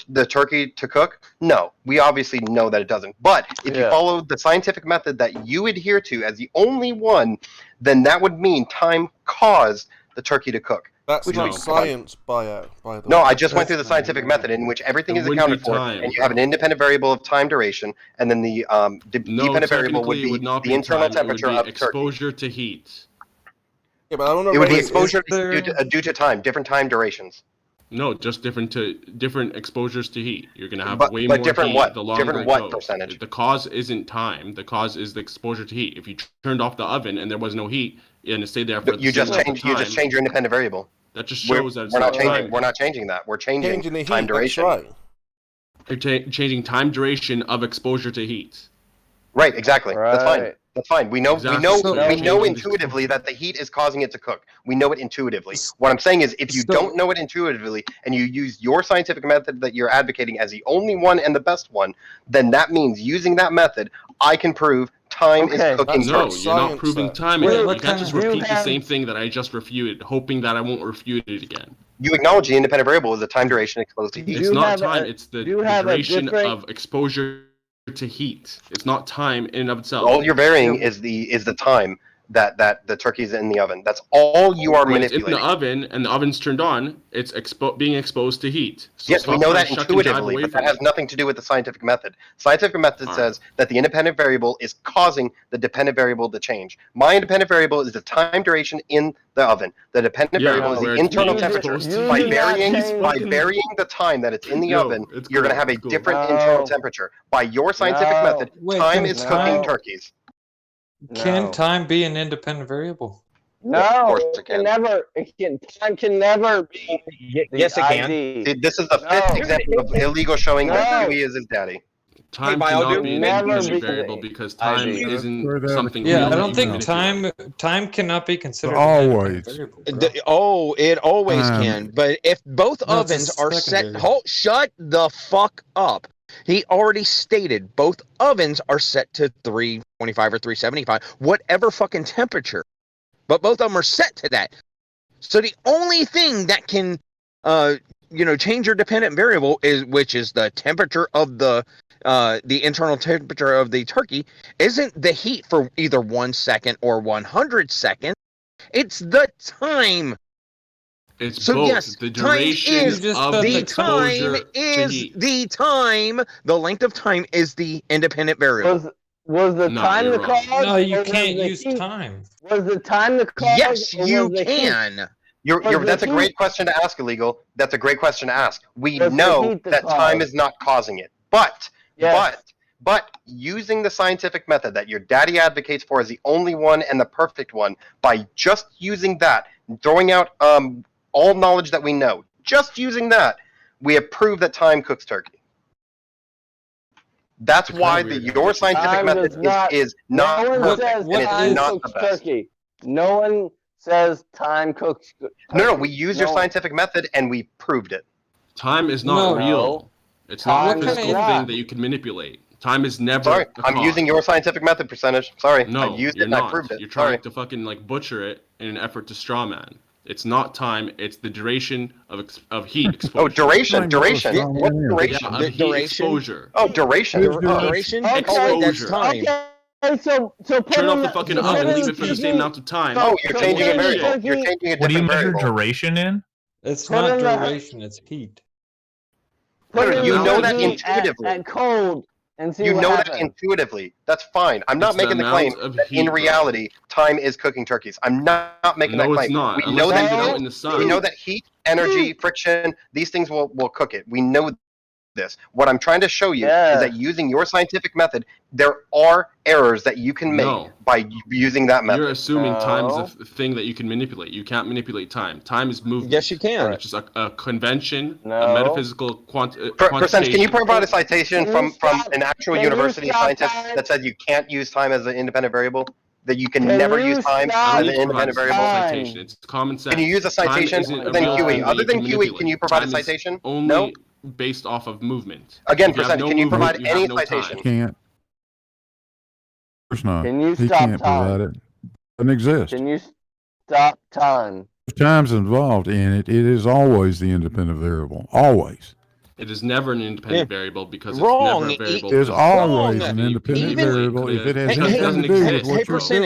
the turkey to cook? No, we obviously know that it doesn't. But if you follow the scientific method that you adhere to as the only one, then that would mean time caused the turkey to cook. That's Which not we- science, by the way. No, I just went through the scientific method in which everything It is wouldn't be accounted for, time, and you have an independent variable of time duration, and then the No, dependent variable would technically be it would not the be internal time. It would temperature be of the turkey. exposure to heat. Yeah, but I want to It would be raise... exposure there- due to time, different time durations. No, just different exposures to heat. You're gonna have But more different heat what? the longer Different it what goes. percentage? The cause isn't time. The cause is the exposure to heat. If you turned off the oven and there was no heat and it stayed there for You just change your independent variable. That just shows that it's we're not not changing. time. We're not changing that. We're changing the time heat, duration. that's right. You're changing time duration of exposure to heat. Right, exactly. That's fine. That's fine. We know Exactly. we know So- intuitively that the heat is causing it to cook. We know it intuitively. What I'm saying is if you don't know it intuitively and you use your scientific method that you're advocating as the only one and the best one, then that means using that method, I can prove time is cooking. No, turkey. you're not proving time. Wait, again. what You can't kind just of- repeat You the have- same thing that I just refuted, hoping that I won't refute it again. You acknowledge the independent variable is the time duration exposed to heat. It's not time, it's the duration of exposure to heat. It's not time in and of itself. All you're varying is the time that the turkey's in the oven. That's all you are When it's in manipulating. the oven and the oven's turned on, it's being exposed to heat. So Yes, we stop know trying that to shuck and jive intuitively, away but from that has it. nothing to do with the scientific method. Scientific method says that the independent variable is causing the dependent variable to change. My independent variable is the time duration in the oven. The dependent variable is the where it's internal being temperature. exposed to By heat. varying the time that it's in the oven, it's you're going to cool, have a it's cool. different internal temperature. By your scientific method, time is cooking turkeys. Can time be an independent variable? No, course it can never. Time can never be. Yes, it can. ID. See, this is the fifth example of illegal showing that No. Dewey is his daddy. Time Hey, Bio, cannot dude, be an never independent be variable the because time ID. isn't something Yeah, real I that don't you think can manipulate. time cannot be considered Always. an independent variable. Oh, it always Um, can. But if both No, it's a ovens are set, secondary. shut the fuck up. He already stated both ovens are set to 325 or 375, whatever fucking temperature. But both of them are set to that. So the only thing that can, change your dependent variable which is the temperature of the internal temperature of the turkey, isn't the heat for either 1 second or 100 seconds. It's the time. It's So both. yes, The time duration is of the the time exposure to is heat. the time. The length of time is the independent variable. Was the No, time you're the wrong. cause? No, you or was can't the use heat? time. Was the time the cause? Yes, or you was the heat? can. That's a the great heat- question to ask, illegal. That's a great question to ask. We Was the know heat the that time cause? is not causing it, but Yes. but using the scientific method that your daddy advocates for as the only one and the perfect one, by just using that, throwing out all knowledge that we know, just using that, we have proved that time cooks turkey. That's It's why kinda weird, your huh? scientific Time method does not- is not No one perfect, says and it's time not cooks the best. turkey. No one says time cooks. No, turkey. we use your No. scientific method and we proved it. Time is not No. real. It's not Time a is physical not. thing that you can manipulate. Time is never. Sorry, a I'm cause. using your scientific method percentage. Sorry, No, I used it you're and not. I proved it. You're trying Sorry. to fucking like butcher it in an effort to strawman. It's not time. It's the duration of heat exposure. Oh, duration. Yeah. What duration? Yeah, of The heat duration. exposure. Oh, duration. Duration. Okay. Oh, that's Exposure. time. Okay, so put Turn off in the fucking so put oven. in Leave it for the same turkey- amount of time. Oh, you're So changing a put in variable. turkey- You're changing a What do you different measure variable. duration in? It's Put not in the- duration, it's heat. Put No, in you the know that turkey intuitively. at cold and see You what know that happens. intuitively. That's fine. I'm not It's the making the claim amount of that in heat, bro. reality time is cooking turkeys. I'm not making that No, claim. it's not. We Unless know you that leave it heat, out in the sun. we know that heat, energy, friction, these things will cook it. We know this. What I'm trying to show you is that using your scientific method, there are errors that you can make No. by using that method. You're assuming time is No. a thing that you can manipulate. You can't manipulate time. Time is movement. Yes, you can. It's just a convention, No. a metaphysical Percentage, quantification. can you provide a citation Can from you stop- an actual can you university stop scientist time? that says you can't use time as an independent variable? That you can Can never you use time stop I as don't an need to provide independent a variable? Time. citation. It's common sense. Can you use a citation Time isn't other a than real QE? thing that Other you can than QE, manipulate. can you provide Time a is citation? Only No? based off of movement. Again, If you have percentage, no can you movement, provide you have any no citation? time. Can't. Of course not. Can you He stop can't time? provide it. Doesn't exist. Can you stop time? If time's involved in it, it is always the independent variable. Always. It is never an independent variable because Wrong. it's never a variable. It is because- always Wrong. an independent Even- variable if it has Hey, anything to do with exist. what hey, you're percentage.